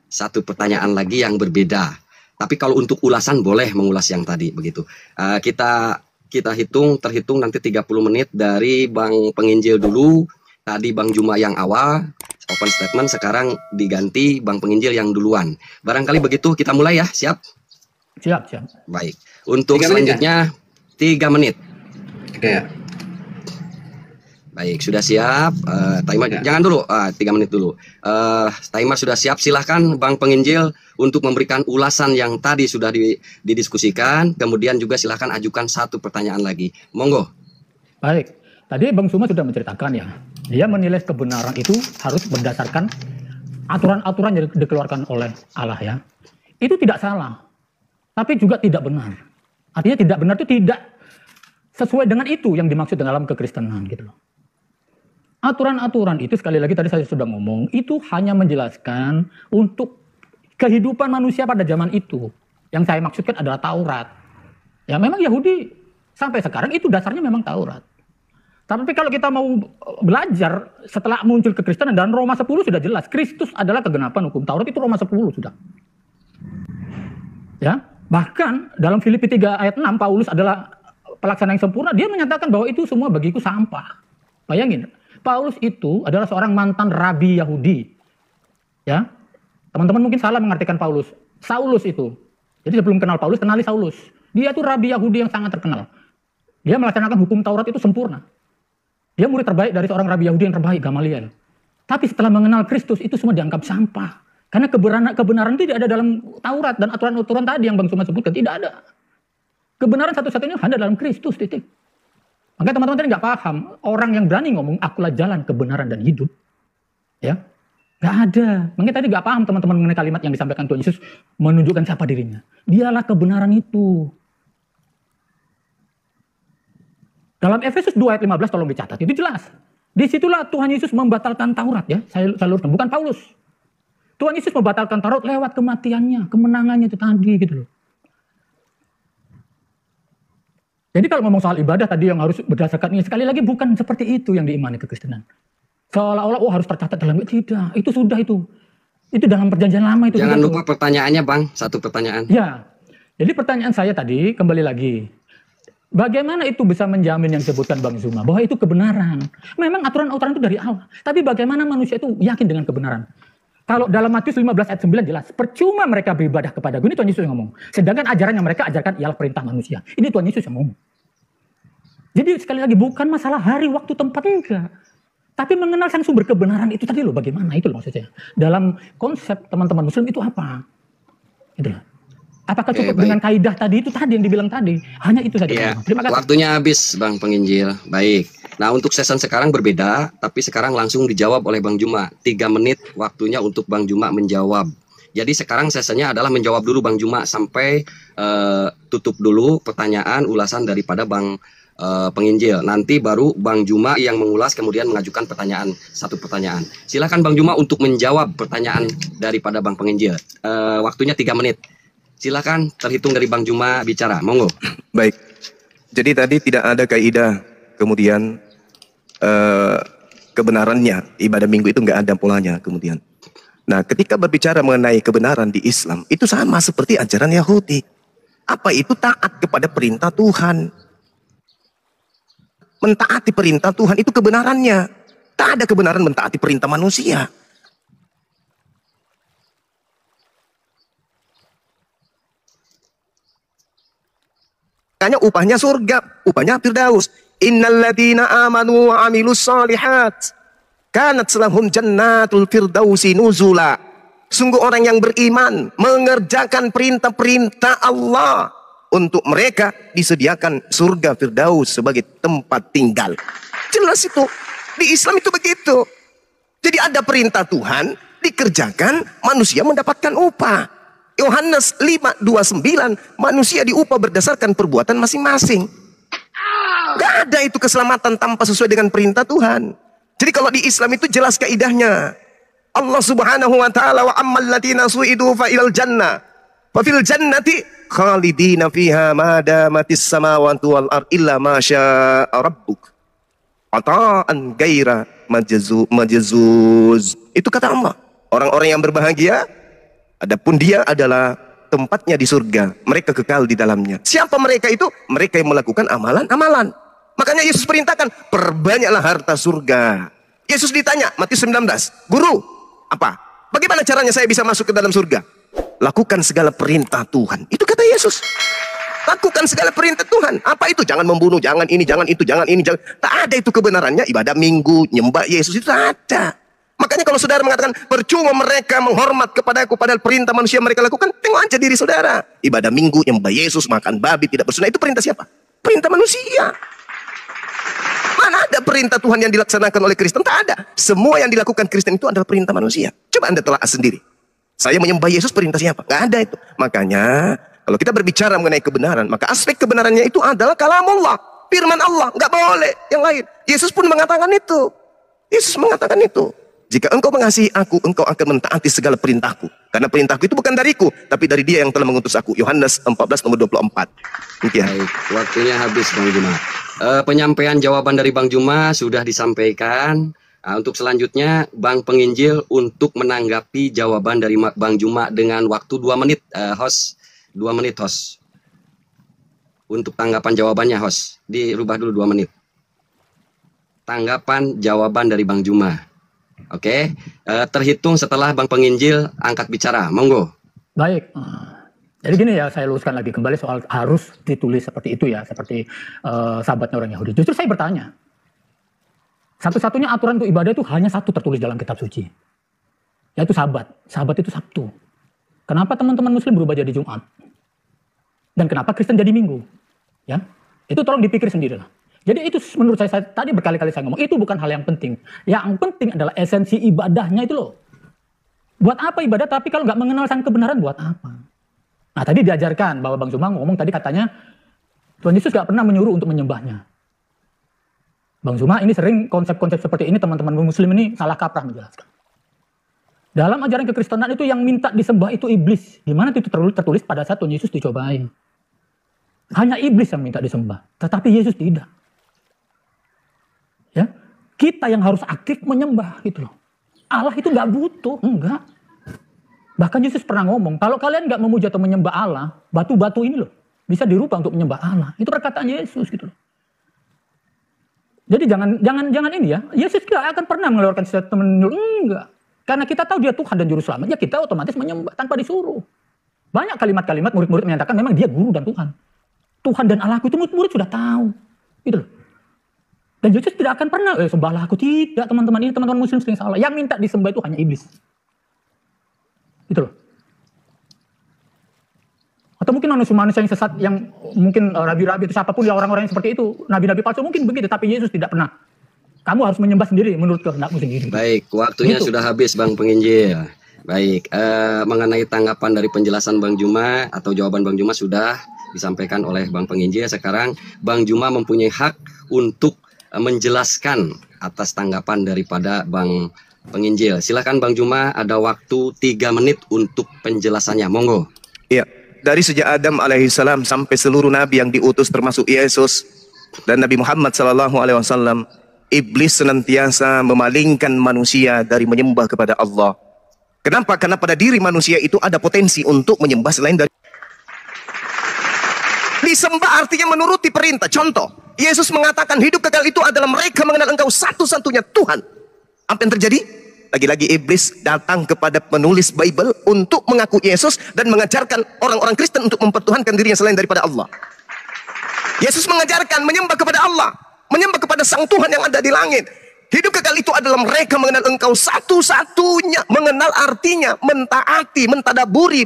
Satu pertanyaan lagi yang berbeda. Tapi kalau untuk ulasan boleh mengulas yang tadi, begitu. Kita terhitung nanti 30 menit dari Bang Penginjil dulu, tadi Bang Juma yang awal, open statement, sekarang diganti Bang Penginjil yang duluan. Barangkali begitu, kita mulai ya, siap? Siap. Baik, untuk selanjutnya 3 menit. Oke. Baik, sudah siap. Timer, jangan dulu, 3 menit dulu. Timer sudah siap, silahkan Bang Penginjil untuk memberikan ulasan yang tadi sudah didiskusikan. Kemudian juga silahkan ajukan satu pertanyaan lagi. Monggo. Baik, tadi Bang Suma sudah menceritakan ya, Dia menilai kebenaran itu harus berdasarkan aturan-aturan yang dikeluarkan oleh Allah ya. Itu tidak salah, tapi juga tidak benar. Artinya tidak benar itu tidak sesuai dengan itu yang dimaksud dalam kekristenan gitu loh. Aturan-aturan itu sekali lagi tadi saya sudah ngomong, itu hanya menjelaskan untuk kehidupan manusia pada zaman itu. Yang saya maksudkan adalah Taurat. Ya memang Yahudi sampai sekarang itu dasarnya memang Taurat. Tapi kalau kita mau belajar setelah muncul kekristenan dan Roma 10 sudah jelas, Kristus adalah kegenapan hukum Taurat, itu Roma 10 sudah. Ya, bahkan dalam Filipi 3 ayat 6 Paulus adalah pelaksana yang sempurna, dia menyatakan bahwa itu semua bagiku sampah. Bayangin, Paulus itu adalah seorang mantan rabi Yahudi. Ya. Teman-teman mungkin salah mengartikan Paulus. Saulus itu. Jadi sebelum kenal Paulus, kenali Saulus. Dia itu rabi Yahudi yang sangat terkenal. Dia melaksanakan hukum Taurat itu sempurna. Dia murid terbaik dari seorang rabi Yahudi yang terbaik, Gamaliel. Tapi setelah mengenal Kristus, itu semua dianggap sampah. Karena kebenaran tidak ada dalam Taurat dan aturan-aturan tadi yang Bang Suma sebutkan. Tidak ada. Kebenaran satu-satunya hanya dalam Kristus, titik. Makanya teman-teman tadi nggak paham. Orang yang berani ngomong, akulah jalan, kebenaran, dan hidup. Ya, nggak ada. Makanya tadi nggak paham teman-teman mengenai kalimat yang disampaikan Tuhan Yesus menunjukkan siapa dirinya. Dialah kebenaran itu. Dalam Efesus 2 ayat 15 tolong dicatat, itu jelas. Disitulah Tuhan Yesus membatalkan Taurat ya. Saya luruskan, bukan Paulus. Tuhan Yesus membatalkan Taurat lewat kematiannya, kemenangannya itu tadi gitu loh. Jadi kalau ngomong soal ibadah tadi yang harus berdasarkan ini, sekali lagi bukan seperti itu yang diimani kekristenan. Seolah-olah harus tercatat dalam tidak, itu sudah itu. Itu dalam perjanjian lama itu. Jangan lupa pertanyaannya Bang, satu pertanyaan. Ya, jadi pertanyaan saya tadi kembali lagi. Bagaimana itu bisa menjamin yang disebutkan Bang Zuma, bahwa itu kebenaran. Memang aturan-aturan itu dari Allah. Tapi bagaimana manusia itu yakin dengan kebenaran? Kalau dalam Matius 15 ayat 9 jelas, percuma mereka beribadah kepada Gue, ini Tuhan Yesus yang ngomong. Sedangkan ajaran yang mereka ajarkan ialah perintah manusia. Ini Tuhan Yesus yang ngomong. Jadi sekali lagi bukan masalah hari, waktu, tempat, enggak. Tapi mengenal sang sumber kebenaran itu tadi loh, bagaimana itu loh maksudnya. Dalam konsep teman-teman muslim itu apa? Itu loh. Apakah cukup dengan kaidah tadi itu tadi yang dibilang tadi? Hanya itu saja. Ya, terima kasih. Waktunya habis Bang Penginjil. Baik. Nah untuk season sekarang berbeda, tapi sekarang langsung dijawab oleh Bang Juma. 3 menit waktunya untuk Bang Juma menjawab. Jadi sekarang sessionnya adalah menjawab dulu Bang Juma sampai tutup dulu pertanyaan ulasan daripada Bang Penginjil. Nanti baru Bang Juma yang mengulas kemudian mengajukan satu pertanyaan. Silakan Bang Juma untuk menjawab pertanyaan daripada Bang Penginjil. Waktunya 3 menit. Silakan terhitung dari Bang Juma bicara. Monggo. Baik. Jadi tadi tidak ada kaidah, kemudian kebenarannya, ibadah minggu itu nggak ada polanya kemudian. Nah, ketika berbicara mengenai kebenaran di Islam, itu sama seperti ajaran Yahudi. Apa itu taat kepada perintah Tuhan? Mentaati perintah Tuhan itu kebenarannya. Tak ada kebenaran mentaati perintah manusia. Makanya upahnya surga, upahnya Firdaus. Innal ladzina amanu wa amilus solihat kanat lahum jannatul firdausi nuzula. Sungguh orang yang beriman mengerjakan perintah-perintah Allah, untuk mereka disediakan surga Firdaus sebagai tempat tinggal. Jelas itu. Di Islam itu begitu. Jadi ada perintah Tuhan dikerjakan, manusia mendapatkan upah. Yohanes 5:29, manusia diupah berdasarkan perbuatan masing-masing. Gak ada itu keselamatan tanpa sesuai dengan perintah Tuhan. Jadi kalau di Islam itu jelas kaidahnya. Allah Subhanahu wa taala wa ammal ladzina su'idu fa ilal jannah. Fa fil jannati khalidina fiha ma damatis samawati wal ard illa ma syaa rabbuk. Ata'an gaira majzuz. Itu kata Allah. Orang-orang yang berbahagia, adapun dia adalah tempatnya di surga. Mereka kekal di dalamnya. Siapa mereka itu? Mereka yang melakukan amalan-amalan. Makanya Yesus perintahkan, perbanyaklah harta surga. Yesus ditanya, Matius 19, Guru, apa? Bagaimana caranya saya bisa masuk ke dalam surga? Lakukan segala perintah Tuhan. Itu kata Yesus. Lakukan segala perintah Tuhan. Apa itu? Jangan membunuh, jangan ini, jangan itu, jangan ini, jangan. Tak ada itu kebenarannya. Ibadah minggu, nyembah Yesus itu tak ada. Makanya kalau saudara mengatakan percuma mereka menghormat kepadaku padahal perintah manusia mereka lakukan, tengok aja diri saudara. Ibadah minggu, nyembah Yesus, makan babi, tidak bersunat, itu perintah siapa? Perintah manusia. Mana ada perintah Tuhan yang dilaksanakan oleh Kristen, tak ada. Semua yang dilakukan Kristen itu adalah perintah manusia. Coba Anda telah sendiri. Saya menyembah Yesus perintah siapa? Nggak ada itu. Makanya kalau kita berbicara mengenai kebenaran, maka aspek kebenarannya itu adalah kalamullah, firman Allah. Nggak boleh yang lain. Yesus pun mengatakan itu. Yesus mengatakan itu. Jika engkau mengasihi aku, engkau akan mentaati segala perintahku. Karena perintahku itu bukan dariku, tapi dari Dia yang telah mengutus aku. Yohanes 14 nomor 24. Baik, waktunya habis Bang Juma. Penyampaian jawaban dari Bang Juma sudah disampaikan. Untuk selanjutnya Bang Penginjil untuk menanggapi jawaban dari Bang Juma dengan waktu 2 menit. Host, 2 menit host. Untuk tanggapan jawabannya host, dirubah dulu 2 menit. Tanggapan jawaban dari Bang Juma. Oke, terhitung setelah Bang Penginjil angkat bicara. Monggo. Baik. Jadi gini ya, saya luruskan lagi kembali soal harus ditulis seperti itu ya, seperti sahabatnya orang Yahudi. Justru saya bertanya, satu-satunya aturan untuk ibadah itu hanya satu tertulis dalam kitab suci, yaitu Sabat. Sabat itu Sabtu. Kenapa teman-teman Muslim berubah jadi Jumat? Dan kenapa Kristen jadi Minggu? Ya, itu tolong dipikir sendirilah. Jadi itu menurut saya tadi berkali-kali saya ngomong, itu bukan hal yang penting. Yang penting adalah esensi ibadahnya itu loh. Buat apa ibadah tapi kalau nggak mengenal sang kebenaran buat apa? Nah tadi diajarkan bahwa Bang Zuma ngomong tadi katanya Tuhan Yesus nggak pernah menyuruh untuk menyembahnya. Bang Zuma ini sering konsep-konsep seperti ini teman-teman Muslim ini salah kaprah menjelaskan. Dalam ajaran kekristenan itu yang minta disembah itu iblis. Gimana itu tertulis pada saat Tuhan Yesus dicobai. Hanya iblis yang minta disembah, tetapi Yesus tidak. Ya, kita yang harus aktif menyembah gitu loh. Allah itu nggak butuh, enggak. Bahkan Yesus pernah ngomong, kalau kalian nggak memuja atau menyembah Allah, batu-batu ini loh bisa dirubah untuk menyembah Allah. Itu perkataan Yesus gitu loh. Jadi jangan ini ya. Yesus nggak akan pernah mengeluarkan statement enggak. Karena kita tahu Dia Tuhan dan Juru Selamat, ya kita otomatis menyembah tanpa disuruh. Banyak kalimat-kalimat murid-murid menyatakan memang Dia guru dan Tuhan. Tuhan dan Allahku itu murid-murid sudah tahu, gitu loh. Dan Yesus tidak akan pernah, sembahlah aku. Tidak, teman-teman, ini teman-teman Muslim sering salah. Yang minta disembah itu hanya iblis. Gitu loh. Atau mungkin manusia-manusia yang sesat, yang mungkin rabi-rabi itu siapapun ya orang-orang yang seperti itu. Nabi-nabi palsu mungkin begitu, tapi Yesus tidak pernah. Kamu harus menyembah sendiri menurut kehendakmu sendiri. Baik, waktunya sudah habis Bang Penginjil. Baik, mengenai tanggapan dari penjelasan Bang Juma atau jawaban Bang Juma sudah disampaikan oleh Bang Penginjil. Sekarang Bang Juma mempunyai hak untuk menjelaskan atas tanggapan daripada Bang Penginjil. Silakan Bang Juma, ada waktu 3 menit untuk penjelasannya. Monggo. Iya, dari sejak Adam alaihissalam sampai seluruh nabi yang diutus termasuk Yesus dan Nabi Muhammad SAW, iblis senantiasa memalingkan manusia dari menyembah kepada Allah. Kenapa? Karena pada diri manusia itu ada potensi untuk menyembah selain dari disembah, artinya menuruti perintah. Contoh, Yesus mengatakan hidup kekal itu adalah mereka mengenal Engkau satu-satunya Tuhan. Apa yang terjadi? Lagi-lagi iblis datang kepada penulis Bible untuk mengaku Yesus dan mengajarkan orang-orang Kristen untuk mempertuhankan dirinya selain daripada Allah. Yesus mengajarkan menyembah kepada Allah, menyembah kepada Sang Tuhan yang ada di langit. Hidup kekal itu adalah mereka mengenal Engkau satu-satunya, mengenal artinya, mentaati, mentadaburi,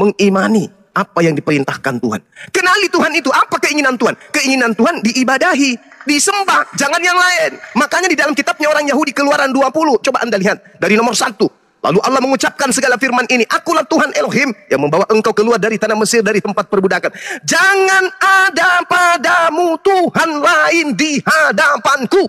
mengimani apa yang diperintahkan Tuhan. Kenali Tuhan itu. Apa keinginan Tuhan? Keinginan Tuhan diibadahi, disembah, jangan yang lain. Makanya di dalam kitabnya orang Yahudi Keluaran 20, coba Anda lihat dari nomor 1. Lalu Allah mengucapkan segala firman ini, akulah Tuhan Elohim yang membawa engkau keluar dari tanah Mesir, dari tempat perbudakan. Jangan ada padamu Tuhan lain di hadapanku.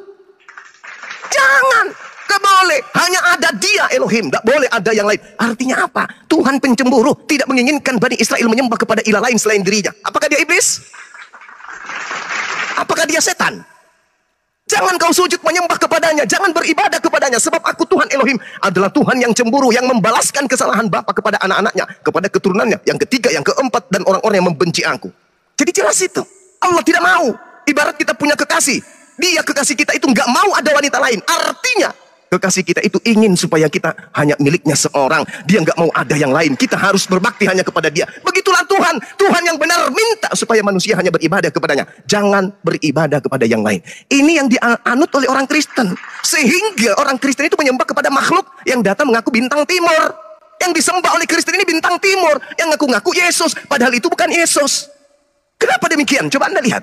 Jangan. Gak boleh, hanya ada Dia Elohim, gak boleh ada yang lain. Artinya apa? Tuhan pencemburu, tidak menginginkan Bani Israel menyembah kepada ilah lain selain dirinya. Apakah dia iblis? Apakah dia setan? Jangan kau sujud menyembah kepadanya, jangan beribadah kepadanya, sebab aku Tuhan Elohim adalah Tuhan yang cemburu, yang membalaskan kesalahan bapa kepada anak-anaknya, kepada keturunannya, yang ketiga, yang keempat, dan orang-orang yang membenci aku. Jadi jelas itu, Allah tidak mau. Ibarat kita punya kekasih, dia kekasih kita itu nggak mau ada wanita lain. Artinya kekasih kita itu ingin supaya kita hanya miliknya seorang. Dia nggak mau ada yang lain. Kita harus berbakti hanya kepada Dia. Begitulah Tuhan. Tuhan yang benar minta supaya manusia hanya beribadah kepadanya. Jangan beribadah kepada yang lain. Ini yang dianut oleh orang Kristen. Sehingga orang Kristen itu menyembah kepada makhluk yang datang mengaku bintang timur. Yang disembah oleh Kristen ini bintang timur. Yang ngaku-ngaku Yesus. Padahal itu bukan Yesus. Kenapa demikian? Coba Anda lihat.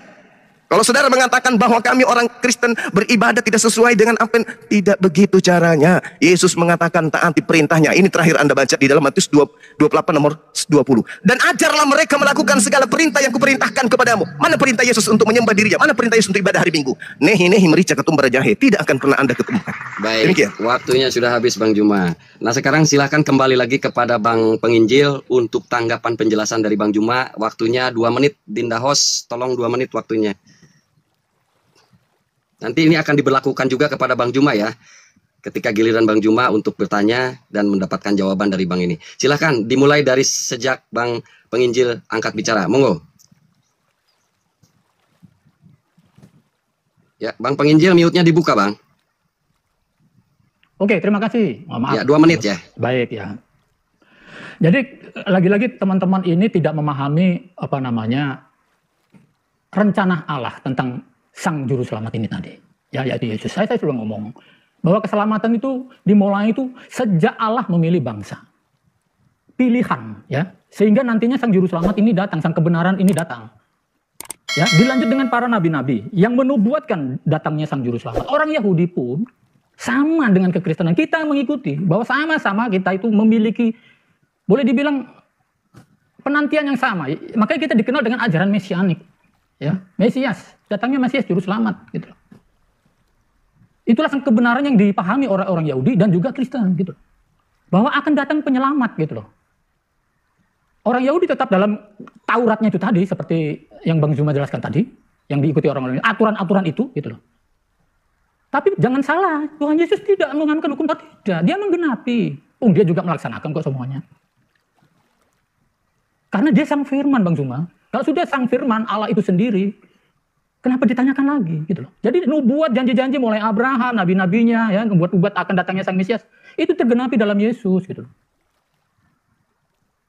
Kalau saudara mengatakan bahwa kami orang Kristen beribadah tidak sesuai dengan apa yang, tidak begitu caranya. Yesus mengatakan taati perintahnya. Ini terakhir Anda baca di dalam Matius 28 nomor 20. Dan ajarlah mereka melakukan segala perintah yang kuperintahkan kepadamu. Mana perintah Yesus untuk menyembah dirinya? Mana perintah Yesus untuk ibadah hari Minggu? Nehi merica ketumbar jahe. Tidak akan pernah Anda ketemukan. Baik, demikian. Waktunya sudah habis Bang Juma. Nah sekarang silahkan kembali lagi kepada Bang Penginjil untuk tanggapan penjelasan dari Bang Juma. Waktunya 2 menit. Dinda host, tolong 2 menit waktunya. Nanti ini akan diberlakukan juga kepada Bang Juma ya. Ketika giliran Bang Juma untuk bertanya dan mendapatkan jawaban dari Bang ini. Silahkan dimulai dari sejak Bang Penginjil angkat bicara. Monggo. Ya, Bang Penginjil mute-nya dibuka, Bang. Oke, terima kasih. Maaf. Ya, 2 menit ya. Baik ya. Jadi lagi-lagi teman-teman ini tidak memahami rencana Allah tentang Sang Juru Selamat ini tadi. Ya, yaitu Yesus. Saya sudah ngomong bahwa keselamatan itu dimulai itu sejak Allah memilih bangsa. Pilihan, ya. Sehingga nantinya Sang Juru Selamat ini datang, Sang kebenaran ini datang. Ya, dilanjut dengan para nabi-nabi yang menubuatkan datangnya Sang Juru Selamat. Orang Yahudi pun sama dengan kekristenan. Kita mengikuti bahwa sama-sama kita itu memiliki, boleh dibilang, penantian yang sama. Makanya kita dikenal dengan ajaran mesianik. Ya, Mesias, datangnya Mesias Juru Selamat. Gitu. Itulah sang kebenaran yang dipahami orang-orang Yahudi dan juga Kristen. Gitu. Bahwa akan datang penyelamat. Gitu loh. Orang Yahudi tetap dalam Tauratnya itu tadi, seperti yang Bang Zuma jelaskan tadi, yang diikuti orang-orang, aturan-aturan itu. Gitu loh. Tapi jangan salah, Tuhan Yesus tidak menganukan hukum Taurat, tidak. Dia menggenapi. Dia juga melaksanakan kok semuanya. Karena dia sang firman, Bang Zuma. Kalau sudah sang firman Allah itu sendiri, kenapa ditanyakan lagi? Gitu loh. Jadi nubuat janji-janji mulai Abraham, nabi-nabinya, ya, nubuat akan datangnya sang Mesias, itu tergenapi dalam Yesus. Gitu loh.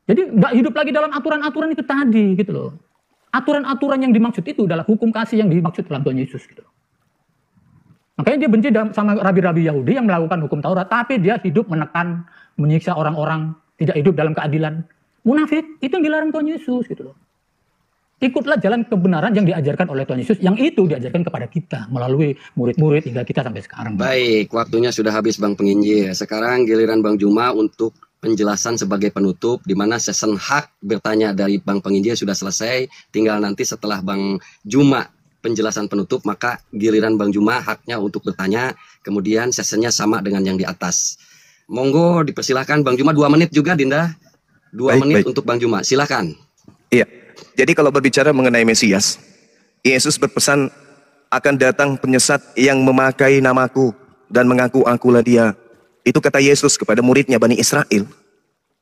Jadi nggak hidup lagi dalam aturan-aturan itu tadi. Gitu loh. Aturan-aturan yang dimaksud itu adalah hukum kasih yang dimaksud dalam Tuhan Yesus. Gitu loh. Makanya dia benci sama rabi-rabi Yahudi yang melakukan hukum Taurat, tapi dia hidup menekan, menyiksa orang-orang, tidak hidup dalam keadilan. Munafik, itu yang dilarang Tuhan Yesus. Gitu loh. Ikutlah jalan kebenaran yang diajarkan oleh Tuhan Yesus, yang itu diajarkan kepada kita melalui murid-murid hingga kita sampai sekarang. Baik, waktunya sudah habis Bang Penginjil. Sekarang giliran Bang Juma untuk penjelasan sebagai penutup, di mana session hak bertanya dari Bang Penginjil sudah selesai. Tinggal nanti setelah Bang Juma penjelasan penutup, maka giliran Bang Juma haknya untuk bertanya, kemudian sessionnya sama dengan yang di atas. Monggo dipersilahkan Bang Juma 2 menit juga, Dinda. 2 menit untuk Bang Juma, silakan. Iya. Jadi kalau berbicara mengenai Mesias, Yesus berpesan akan datang penyesat yang memakai namaku dan mengaku akulah dia. Itu kata Yesus kepada muridnya Bani Israel.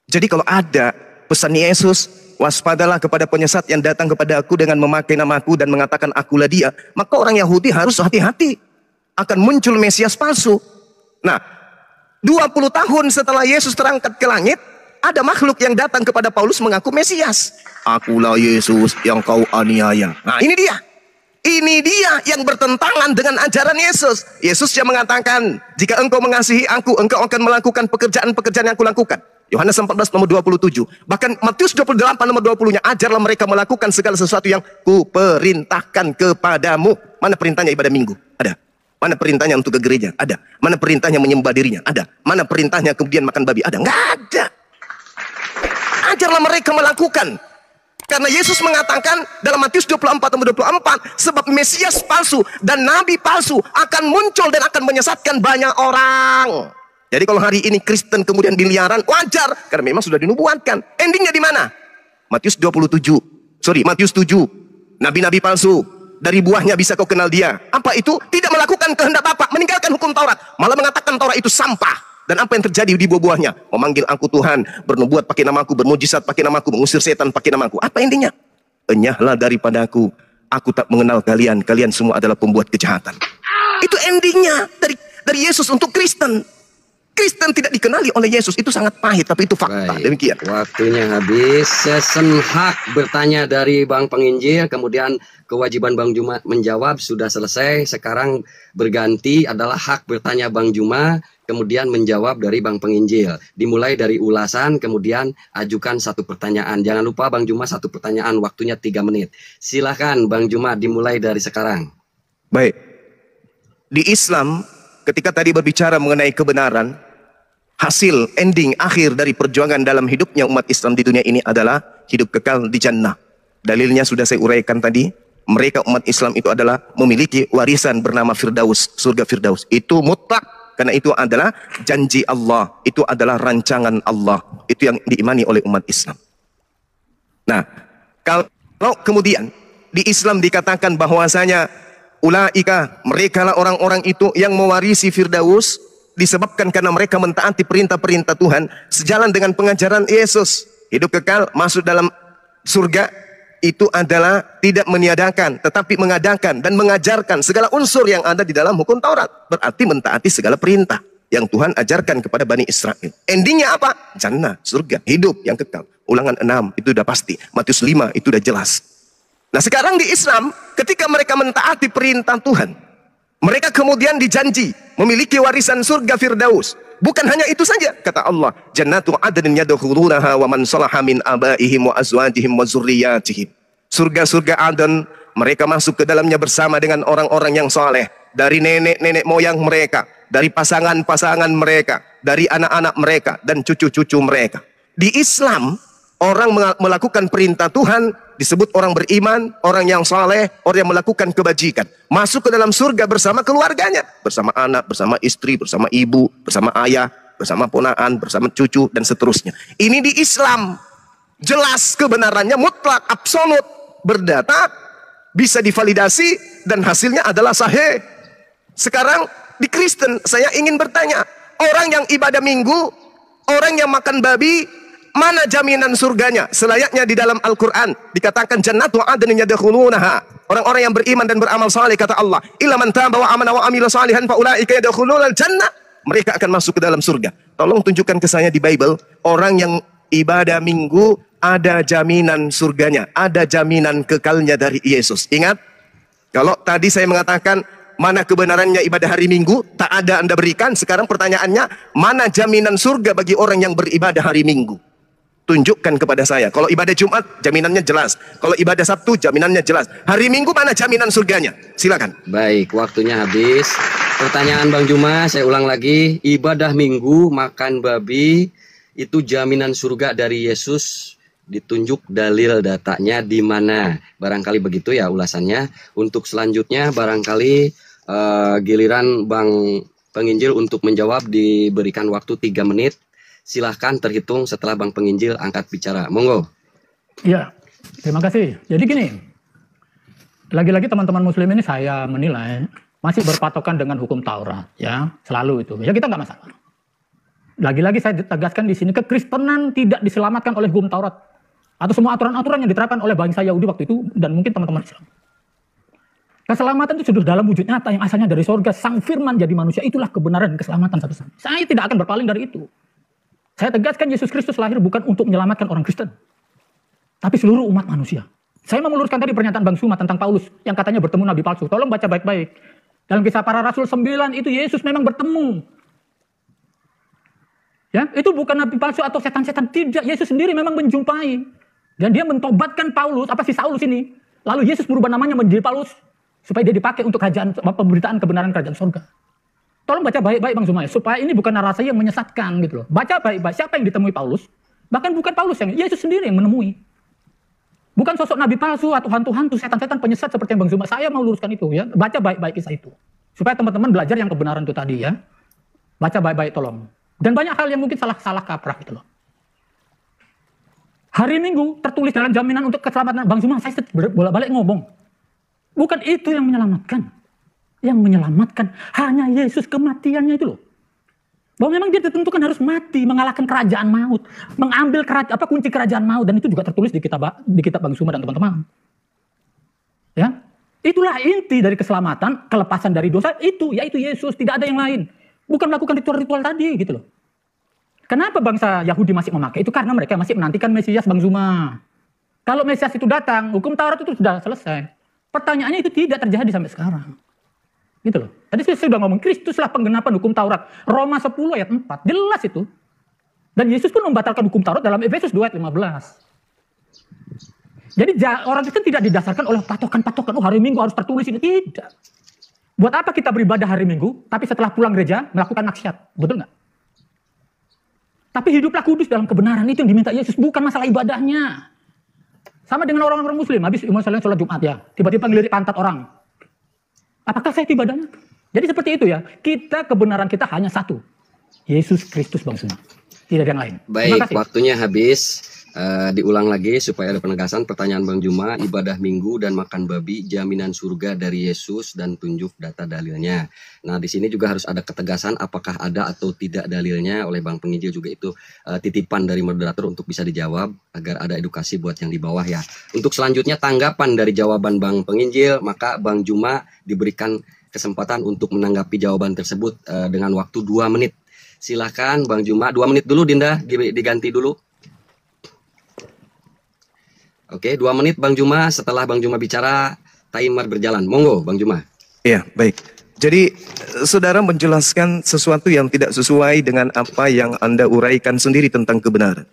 Jadi kalau ada pesan Yesus, waspadalah kepada penyesat yang datang kepada aku dengan memakai namaku dan mengatakan akulah dia. Maka orang Yahudi harus hati-hati. Akan muncul Mesias palsu. Nah, 20 tahun setelah Yesus terangkat ke langit, ada makhluk yang datang kepada Paulus mengaku Mesias. Akulah Yesus yang kau aniaya. Nah, ini dia. Ini dia yang bertentangan dengan ajaran Yesus. Yesus yang mengatakan, jika engkau mengasihi aku, engkau akan melakukan pekerjaan-pekerjaan yang aku lakukan. Yohanes 14 nomor 27. Bahkan Matius 28 nomor 20-nya, ajarlah mereka melakukan segala sesuatu yang kuperintahkan kepadamu. Mana perintahnya ibadah Minggu? Ada. Mana perintahnya untuk ke gereja? Ada. Mana perintahnya menyembah dirinya? Ada. Mana perintahnya kemudian makan babi? Ada. Nggak ada. Ajarlah mereka melakukan. Karena Yesus mengatakan dalam Matius 24 nomor 24, sebab Mesias palsu dan nabi palsu akan muncul dan akan menyesatkan banyak orang. Jadi kalau hari ini Kristen kemudian diliaran, wajar karena memang sudah dinubuatkan. Endingnya di mana? Matius 7. Nabi-nabi palsu, dari buahnya bisa kau kenal dia. Apa itu? Tidak melakukan kehendak Bapa, meninggalkan hukum Taurat, malah mengatakan Taurat itu sampah. Dan apa yang terjadi di buah-buahnya? Memanggil aku Tuhan, bernubuat pakai namaku, bermujizat pakai namaku, mengusir setan pakai namaku. Apa intinya? Enyahlah daripadaku, aku tak mengenal kalian, kalian semua adalah pembuat kejahatan. Itu endingnya dari Yesus untuk Kristen. Kristen tidak dikenali oleh Yesus, itu sangat pahit, tapi itu fakta. Baik, demikian. Waktunya habis. Session hak bertanya dari Bang Penginjil, kemudian kewajiban Bang Juma menjawab sudah selesai. Sekarang berganti adalah hak bertanya Bang Juma. kemudian menjawab dari Bang Penginjil. Dimulai dari ulasan, kemudian ajukan satu pertanyaan. Jangan lupa Bang Juma satu pertanyaan, waktunya 3 menit. Silahkan Bang Juma, dimulai dari sekarang. Baik. Di Islam, ketika tadi berbicara mengenai kebenaran, hasil, ending, akhir dari perjuangan dalam hidupnya umat Islam di dunia ini adalah hidup kekal di jannah. Dalilnya sudah saya uraikan tadi. Mereka umat Islam itu adalah memiliki warisan bernama Firdaus, surga Firdaus. Itu mutlak, karena itu adalah janji Allah. Itu adalah rancangan Allah. Itu yang diimani oleh umat Islam. Nah, kalau kemudian di Islam dikatakan bahwasanya ulaika, mereka lah orang-orang itu yang mewarisi Firdaus, disebabkan karena mereka mentaati perintah-perintah Tuhan sejalan dengan pengajaran Yesus. Hidup kekal, masuk dalam surga, itu adalah tidak meniadakan, tetapi mengadakan dan mengajarkan segala unsur yang ada di dalam hukum Taurat. Berarti mentaati segala perintah yang Tuhan ajarkan kepada Bani Israel. Endingnya apa? Jannah, surga, hidup yang kekal. Ulangan 6, itu udah pasti. Matius 5, itu udah jelas. Nah sekarang di Islam, ketika mereka mentaati perintah Tuhan, mereka kemudian dijanji memiliki warisan surga Firdaus. Bukan hanya itu saja, kata Allah, jannatu adnin yadkhulunaha wa man salaha min abaihim wa azwajihim wa zurriyyatihim. Surga-surga Aden, mereka masuk ke dalamnya bersama dengan orang-orang yang saleh, dari nenek-nenek moyang mereka, dari pasangan-pasangan mereka, dari anak-anak mereka dan cucu-cucu mereka. Di Islam, orang melakukan perintah Tuhan disebut orang beriman, orang yang saleh, orang yang melakukan kebajikan. Masuk ke dalam surga bersama keluarganya, bersama anak, bersama istri, bersama ibu, bersama ayah, bersama ponaan, bersama cucu, dan seterusnya. Ini di Islam. Jelas kebenarannya mutlak, absolut, berdata, bisa divalidasi, dan hasilnya adalah sahih. Sekarang di Kristen, saya ingin bertanya, orang yang ibadah minggu, orang yang makan babi, mana jaminan surganya? Selayaknya di dalam Al-Quran dikatakan jannatu adnin yadkhulunaha. Orang-orang yang beriman dan beramal saleh, kata Allah, illa man taba wa amana wa amila salihan fa ulaika yadkhulunal jannah. Mereka akan masuk ke dalam surga. Tolong tunjukkan ke saya di Bible, orang yang ibadah minggu ada jaminan surganya, ada jaminan kekalnya dari Yesus. Ingat, kalau tadi saya mengatakan mana kebenarannya ibadah hari Minggu, tak ada Anda berikan. Sekarang pertanyaannya, mana jaminan surga bagi orang yang beribadah hari Minggu? Tunjukkan kepada saya. Kalau ibadah Jumat, jaminannya jelas. Kalau ibadah Sabtu, jaminannya jelas. Hari Minggu mana jaminan surganya? Silakan. Baik, waktunya habis. Pertanyaan Bang Juma, saya ulang lagi. Ibadah Minggu, makan babi, itu jaminan surga dari Yesus. Ditunjuk dalil datanya di mana? Barangkali begitu ya ulasannya. Untuk selanjutnya, barangkali giliran Bang Penginjil untuk menjawab, diberikan waktu 3 menit. Silahkan terhitung setelah Bang Penginjil angkat bicara. Monggo. Ya, terima kasih. Jadi gini, lagi-lagi teman-teman muslim ini saya menilai masih berpatokan dengan hukum Taurat, ya, selalu itu. Ya kita nggak masalah. Lagi-lagi saya tegaskan di sini, kekristenan tidak diselamatkan oleh hukum Taurat atau semua aturan-aturan yang diterapkan oleh bangsa Yahudi waktu itu dan mungkin teman-teman Islam. Keselamatan itu sudah dalam wujud nyata yang asalnya dari sorga, sang firman jadi manusia, itulah kebenaran dan keselamatan satu-satunya. Saya tidak akan berpaling dari itu. Saya tegaskan Yesus Kristus lahir bukan untuk menyelamatkan orang Kristen, tapi seluruh umat manusia. Saya mau meluruskan tadi pernyataan Bang Suma tentang Paulus yang katanya bertemu nabi palsu. Tolong baca baik-baik. Dalam Kisah Para Rasul 9 itu Yesus memang bertemu. Ya, itu bukan nabi palsu atau setan-setan, tidak. Yesus sendiri memang menjumpai. Dan dia mentobatkan Paulus, si Saulus ini. Lalu Yesus berubah namanya menjadi Paulus supaya dia dipakai untuk pemberitaan kebenaran kerajaan surga. Tolong baca baik-baik Bang Sumaya, supaya ini bukan narasi yang menyesatkan gitu loh. Baca baik-baik, siapa yang ditemui Paulus? Bahkan bukan Paulus yang, Yesus sendiri yang menemui. Bukan sosok nabi palsu atau hantu-hantu, setan-setan penyesat seperti yang Bang Sumaya. Saya mau luruskan itu ya, baca baik-baik kisah itu. Supaya teman-teman belajar yang kebenaran itu tadi ya. Baca baik-baik tolong. Dan banyak hal yang mungkin salah kaprah gitu loh. Hari Minggu tertulis dalam jaminan untuk keselamatan Bang Sumaya, saya bolak-balik ngomong. Bukan itu yang menyelamatkan. Yang menyelamatkan hanya Yesus, kematiannya itu loh. Bahwa memang dia ditentukan harus mati, mengalahkan kerajaan maut, mengambil kunci kerajaan maut, dan itu juga tertulis di kitab Bang Suma dan teman-teman. Ya, itulah inti dari keselamatan, kelepasan dari dosa itu, yaitu Yesus, tidak ada yang lain. Bukan melakukan ritual-ritual tadi gitu loh. Kenapa bangsa Yahudi masih memakai itu? Karena mereka masih menantikan Mesias, Bang Suma. Kalau Mesias itu datang, hukum Taurat itu sudah selesai. Pertanyaannya itu tidak terjadi sampai sekarang. Gitu loh. Tadi saya sudah ngomong, Kristuslah penggenapan hukum Taurat. Roma 10 ayat 4, jelas itu. Dan Yesus pun membatalkan hukum Taurat dalam Efesus 2 ayat 15. Jadi orang Kristen tidak didasarkan oleh patokan-patokan, oh hari Minggu harus tertulis ini. Tidak. Buat apa kita beribadah hari Minggu, tapi setelah pulang gereja melakukan maksiat? Betul nggak? Tapi hiduplah kudus dalam kebenaran, itu yang diminta Yesus, bukan masalah ibadahnya. Sama dengan orang-orang Muslim, habis misalnya sholat Jumat ya, tiba-tiba ngelirik pantat orang. Apakah saya ibadahnya? Jadi seperti itu ya, kebenaran kita hanya satu, Yesus Kristus Bang Suma. Tidak ada yang lain. Baik, waktunya habis. Diulang lagi supaya ada penegasan. Pertanyaan Bang Juma, ibadah minggu dan makan babi, jaminan surga dari Yesus dan tunjuk data dalilnya. Nah, di sini juga harus ada ketegasan apakah ada atau tidak dalilnya. Oleh Bang Penginjil juga itu titipan dari moderator untuk bisa dijawab agar ada edukasi buat yang di bawah ya. Untuk selanjutnya tanggapan dari jawaban Bang Penginjil, maka Bang Juma diberikan kesempatan untuk menanggapi jawaban tersebut dengan waktu 2 menit. Silakan Bang Juma, 2 menit dulu Dinda, diganti dulu. Oke, 2 menit Bang Juma. Setelah Bang Juma bicara, timer berjalan. Monggo Bang Juma. Iya, baik. Jadi saudara menjelaskan sesuatu yang tidak sesuai dengan apa yang Anda uraikan sendiri tentang kebenaran.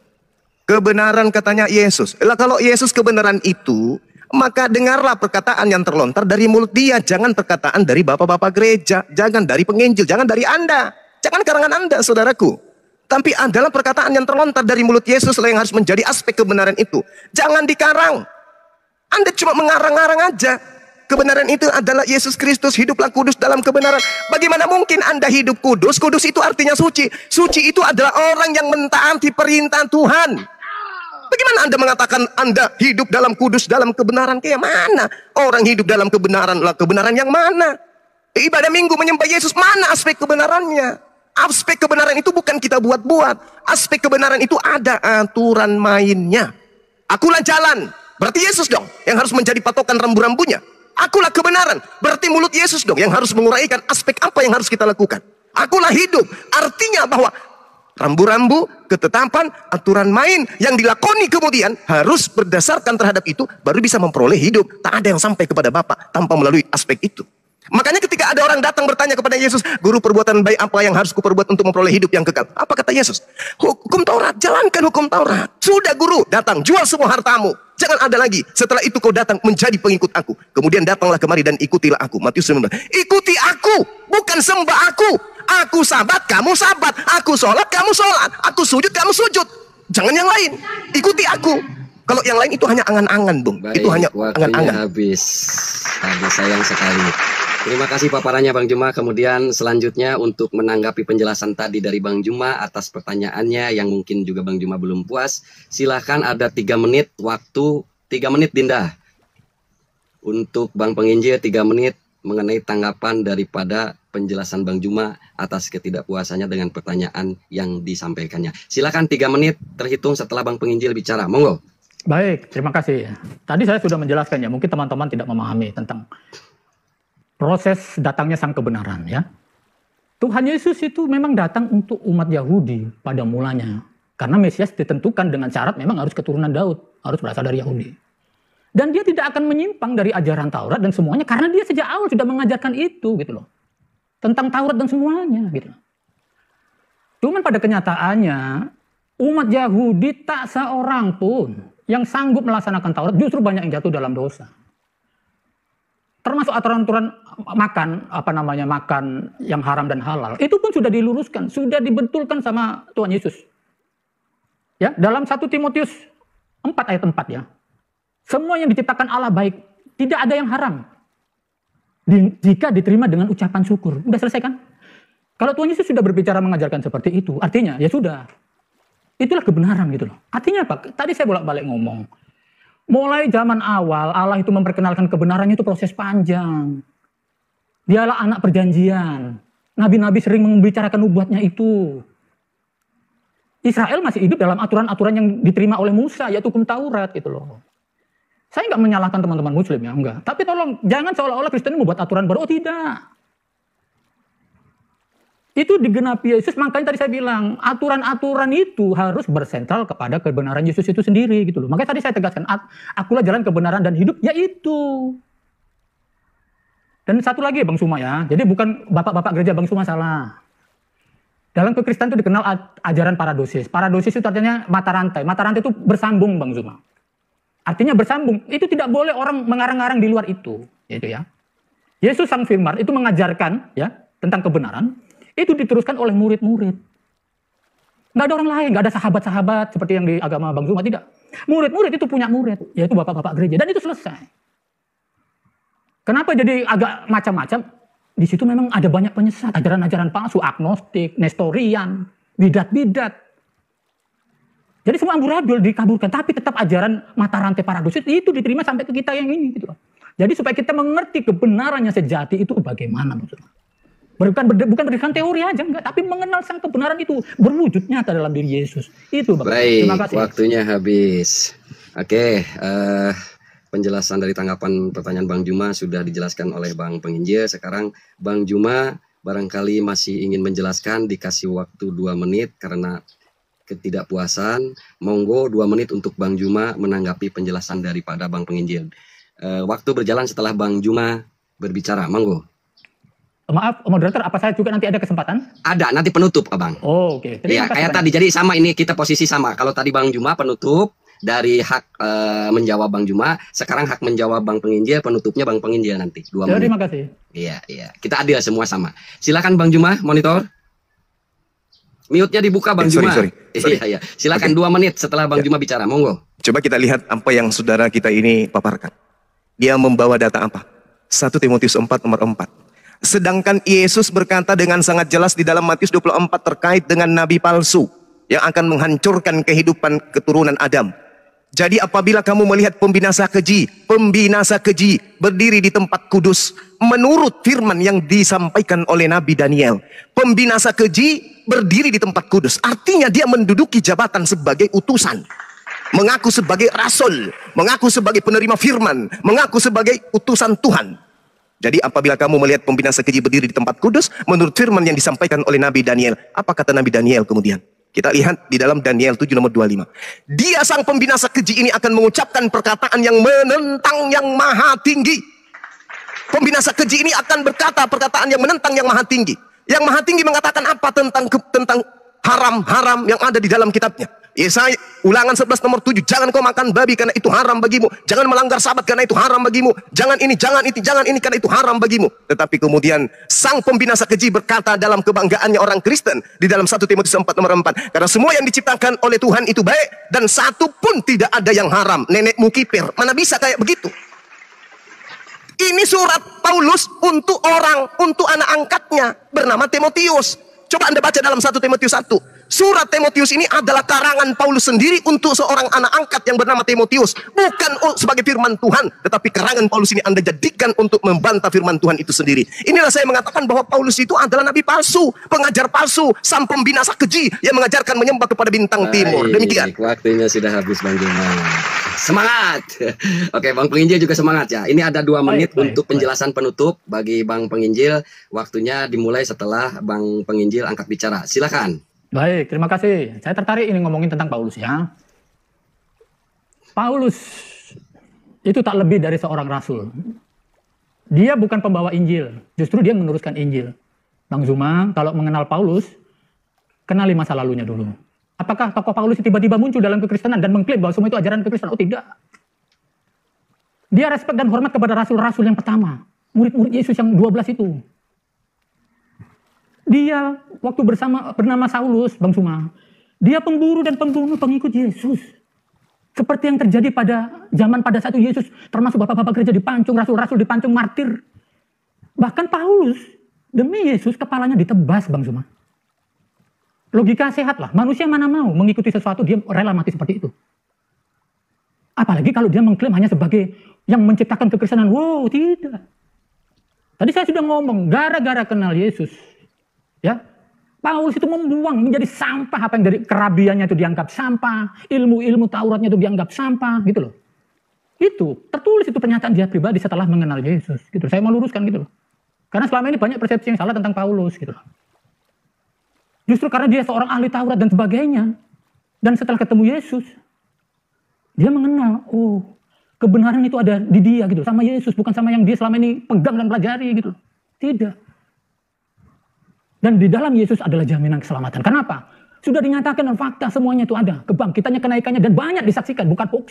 Kebenaran katanya Yesus. Lah kalau Yesus kebenaran itu, maka dengarlah perkataan yang terlontar dari mulut dia. Jangan perkataan dari bapak-bapak gereja. Jangan dari penginjil. Jangan dari Anda. Jangan karangan Anda, saudaraku. Tapi adalah perkataan yang terlontar dari mulut Yesus yang harus menjadi aspek kebenaran itu. Jangan dikarang. Anda cuma mengarang-arang aja. Kebenaran itu adalah Yesus Kristus, hiduplah kudus dalam kebenaran. Bagaimana mungkin Anda hidup kudus? Kudus itu artinya suci. Suci itu adalah orang yang mentaati perintah Tuhan. Bagaimana Anda mengatakan Anda hidup dalam kudus, dalam kebenaran? Kayak mana? Orang hidup dalam kebenaran lah, kebenaran yang mana? Ibadah minggu menyembah Yesus, mana aspek kebenarannya? Aspek kebenaran itu bukan kita buat-buat. Aspek kebenaran itu ada aturan mainnya. Akulah jalan. Berarti Yesus dong yang harus menjadi patokan rambu-rambunya. Akulah kebenaran. Berarti mulut Yesus dong yang harus menguraikan aspek apa yang harus kita lakukan. Akulah hidup. Artinya bahwa rambu-rambu, ketetapan, aturan main yang dilakoni kemudian harus berdasarkan terhadap itu baru bisa memperoleh hidup. Tak ada yang sampai kepada Bapa tanpa melalui aspek itu. Makanya ketika ada orang datang bertanya kepada Yesus, Guru, perbuatan baik apa yang harus kuperbuat untuk memperoleh hidup yang kekal? Apa kata Yesus? Hukum Taurat, jalankan hukum Taurat. Sudah Guru, datang, jual semua hartamu. Jangan ada lagi. Setelah itu kau datang menjadi pengikut aku. Kemudian datanglah kemari dan ikutilah aku. Matius 19. Ikuti aku, bukan sembah aku. Aku sabat, kamu sabat. Aku sholat, kamu sholat. Aku sujud, kamu sujud. Jangan yang lain. Ikuti aku. Kalau yang lain itu hanya angan-angan, Bung. Baik, itu hanya waktunya angan-angan. habis. Sayang sekali. Terima kasih paparannya Bang Juma. Kemudian selanjutnya untuk menanggapi penjelasan tadi dari Bang Juma atas pertanyaannya yang mungkin juga Bang Juma belum puas, silahkan ada 3 menit waktu. 3 menit Dinda. Untuk Bang Penginjil 3 menit mengenai tanggapan daripada penjelasan Bang Juma atas ketidakpuasannya dengan pertanyaan yang disampaikannya. Silahkan 3 menit terhitung setelah Bang Penginjil bicara. Monggo. Baik, terima kasih. Tadi saya sudah menjelaskan ya, mungkin teman-teman tidak memahami tentang proses datangnya sang kebenaran ya. Tuhan Yesus itu memang datang untuk umat Yahudi pada mulanya. Karena Mesias ditentukan dengan syarat memang harus keturunan Daud, harus berasal dari Yahudi. Dan dia tidak akan menyimpang dari ajaran Taurat dan semuanya karena dia sejak awal sudah mengajarkan itu gitu loh. Tentang Taurat dan semuanya gitu. Cuman pada kenyataannya umat Yahudi tak seorang pun yang sanggup melaksanakan Taurat, justru banyak yang jatuh dalam dosa. Termasuk aturan-aturan makan, makan yang haram dan halal. Itu pun sudah diluruskan, sudah dibetulkan sama Tuhan Yesus. Ya, dalam 1 Timotius 4 ayat 4 ya. Semua yang diciptakan Allah baik, tidak ada yang haram. Jika diterima dengan ucapan syukur. Udah selesai kan? Kalau Tuhan Yesus sudah berbicara mengajarkan seperti itu, artinya ya sudah. Itulah kebenaran gitu loh. Artinya apa? Tadi saya bolak-balik ngomong. Mulai zaman awal Allah itu memperkenalkan kebenarannya itu proses panjang. Dialah anak perjanjian. Nabi-nabi sering membicarakan nubuatnya itu. Israel masih hidup dalam aturan-aturan yang diterima oleh Musa, yaitu hukum Taurat gitu loh. Saya nggak menyalahkan teman-teman Muslim ya, enggak. Tapi tolong jangan seolah-olah Kristen membuat aturan baru. Oh tidak. Itu digenapi Yesus, makanya tadi saya bilang, aturan-aturan itu harus bersentral kepada kebenaran Yesus itu sendiri gitu loh. Makanya tadi saya tegaskan, akulah jalan kebenaran dan hidup, yaitu. Dan satu lagi Bang Suma ya, jadi bukan bapak-bapak gereja Bang Suma salah. Dalam kekristenan itu dikenal ajaran paradosis. Paradosis itu artinya mata rantai. Mata rantai itu bersambung Bang Suma. Artinya bersambung. Itu tidak boleh orang mengarang-arang di luar itu. Gitu ya. Yesus Sang Firman itu mengajarkan ya tentang kebenaran. Itu diteruskan oleh murid-murid. Nggak ada orang lain, nggak ada sahabat-sahabat seperti yang di agama Bang Suma, tidak. Murid-murid itu punya murid, yaitu bapak-bapak gereja. Dan itu selesai. Kenapa jadi agak macam-macam? Di situ memang ada banyak penyesat, ajaran-ajaran palsu, agnostik, nestorian, bidat-bidat. Jadi semua amburadul dikaburkan, tapi tetap ajaran mata rantai paradosis itu diterima sampai ke kita yang ini. Gitu. Jadi supaya kita mengerti kebenarannya sejati itu bagaimana maksudnya. Bukan berdasarkan teori aja, enggak, tapi mengenal sang kebenaran itu berwujud nyata dalam diri Yesus. Itu Bapak. Baik, Terima kasih. Waktunya habis. Oke, penjelasan dari tanggapan pertanyaan Bang Juma sudah dijelaskan oleh Bang Penginjil. Sekarang Bang Juma barangkali masih ingin menjelaskan, dikasih waktu 2 menit karena ketidakpuasan. Monggo 2 menit untuk Bang Juma menanggapi penjelasan daripada Bang Penginjil. Waktu berjalan setelah Bang Juma berbicara. Monggo. Maaf, moderator, apa saya juga nanti ada kesempatan? Ada, nanti penutup, Abang. Oh, oke. Ya, kayak tadi. Jadi sama ini kita posisi sama. Kalau tadi Bang Juma penutup dari hak menjawab Bang Juma, sekarang hak menjawab Bang Penginjil, penutupnya Bang Penginjil nanti 2 menit. Terima kasih. Iya, iya. Kita adil semua sama. Silakan Bang Juma, monitor. Mute-nya dibuka Bang Juma. Sorry. Iya. Silakan 2 menit setelah Bang Juma bicara. Monggo. Coba kita lihat apa yang saudara kita ini paparkan. Dia membawa data apa? 1 Timotius 4 nomor 4. Sedangkan Yesus berkata dengan sangat jelas di dalam Matius 24 terkait dengan nabi palsu yang akan menghancurkan kehidupan keturunan Adam. Jadi apabila kamu melihat pembinasa keji berdiri di tempat kudus, menurut firman yang disampaikan oleh Nabi Daniel, pembinasa keji berdiri di tempat kudus, artinya dia menduduki jabatan sebagai utusan, mengaku sebagai rasul, mengaku sebagai penerima firman, mengaku sebagai utusan Tuhan. Jadi apabila kamu melihat pembinasa keji berdiri di tempat kudus, menurut firman yang disampaikan oleh Nabi Daniel, apa kata Nabi Daniel kemudian? Kita lihat di dalam Daniel 7 nomor 25. Dia sang pembinasa keji ini akan mengucapkan perkataan yang menentang yang maha tinggi. Pembinasa keji ini akan berkata perkataan yang menentang yang maha tinggi. Yang maha tinggi mengatakan apa tentang haram-haram yang ada di dalam kitabnya. Yesaya Ulangan 11 nomor 7, jangan kau makan babi karena itu haram bagimu, jangan melanggar sabat karena itu haram bagimu, jangan ini karena itu haram bagimu. Tetapi kemudian sang pembinasa keji berkata dalam kebanggaannya orang Kristen di dalam 1 Timotius 4 nomor 4, karena semua yang diciptakan oleh Tuhan itu baik dan satu pun tidak ada yang haram. Nenekmu kipir, mana bisa kayak begitu? Ini surat Paulus untuk anak angkatnya bernama Timotius. Coba Anda baca dalam 1 Timotius 1. Surat Timotius ini adalah karangan Paulus sendiri untuk seorang anak angkat yang bernama Timotius. Bukan sebagai firman Tuhan, tetapi karangan Paulus ini Anda jadikan untuk membantah firman Tuhan itu sendiri. Inilah saya mengatakan bahwa Paulus itu adalah nabi palsu, pengajar palsu, sang pembinasa keji yang mengajarkan menyembah kepada bintang timur. Demikian. Waktunya sudah habis Bang Juma. Semangat. Oke, Bang Penginjil juga semangat ya. Ini ada 2 menit untuk penjelasan penutup bagi Bang Penginjil. Waktunya dimulai setelah Bang Penginjil angkat bicara. Silakan. Baik, terima kasih. Saya tertarik ini ngomongin tentang Paulus ya. Paulus itu tak lebih dari seorang rasul. Dia bukan pembawa Injil, justru dia meneruskan Injil. Bang Zuma, kalau mengenal Paulus, kenali masa lalunya dulu. Apakah tokoh Paulus tiba-tiba muncul dalam kekristenan dan mengklaim bahwa semua itu ajaran kekristenan? Oh tidak. Dia respek dan hormat kepada rasul-rasul yang pertama. Murid-murid Yesus yang 12 itu. Dia waktu bernama Saulus, Bang Suma, dia pemburu dan pembunuh pengikut Yesus. Seperti yang terjadi pada saat itu Yesus, termasuk bapak-bapak gereja dipancung, rasul-rasul dipancung, martir. Bahkan Paulus, demi Yesus kepalanya ditebas, Bang Suma. Logika sehat lah, manusia mana mau mengikuti sesuatu, dia rela mati seperti itu. Apalagi kalau dia mengklaim hanya sebagai yang menciptakan kekristenan. Wow, tidak. Tadi saya sudah ngomong, gara-gara kenal Yesus, ya, Paulus itu membuang menjadi sampah apa yang dari kerabiannya itu dianggap sampah, ilmu Tauratnya itu dianggap sampah, gitu loh. Itu tertulis itu pernyataan dia pribadi setelah mengenal Yesus, gitu. Saya mau luruskan gitu loh. Karena selama ini banyak persepsi yang salah tentang Paulus, gitu loh. Justru karena dia seorang ahli Taurat dan sebagainya, dan setelah ketemu Yesus, dia mengenal, oh, Kebenaran itu ada di dia gitu, sama Yesus, bukan sama yang dia selama ini pegang dan pelajari gitu. Tidak. Dan di dalam Yesus adalah jaminan keselamatan. Kenapa? Sudah dinyatakan dan fakta semuanya itu ada. Kebangkitannya, kenaikannya, dan banyak disaksikan. Bukan hoax,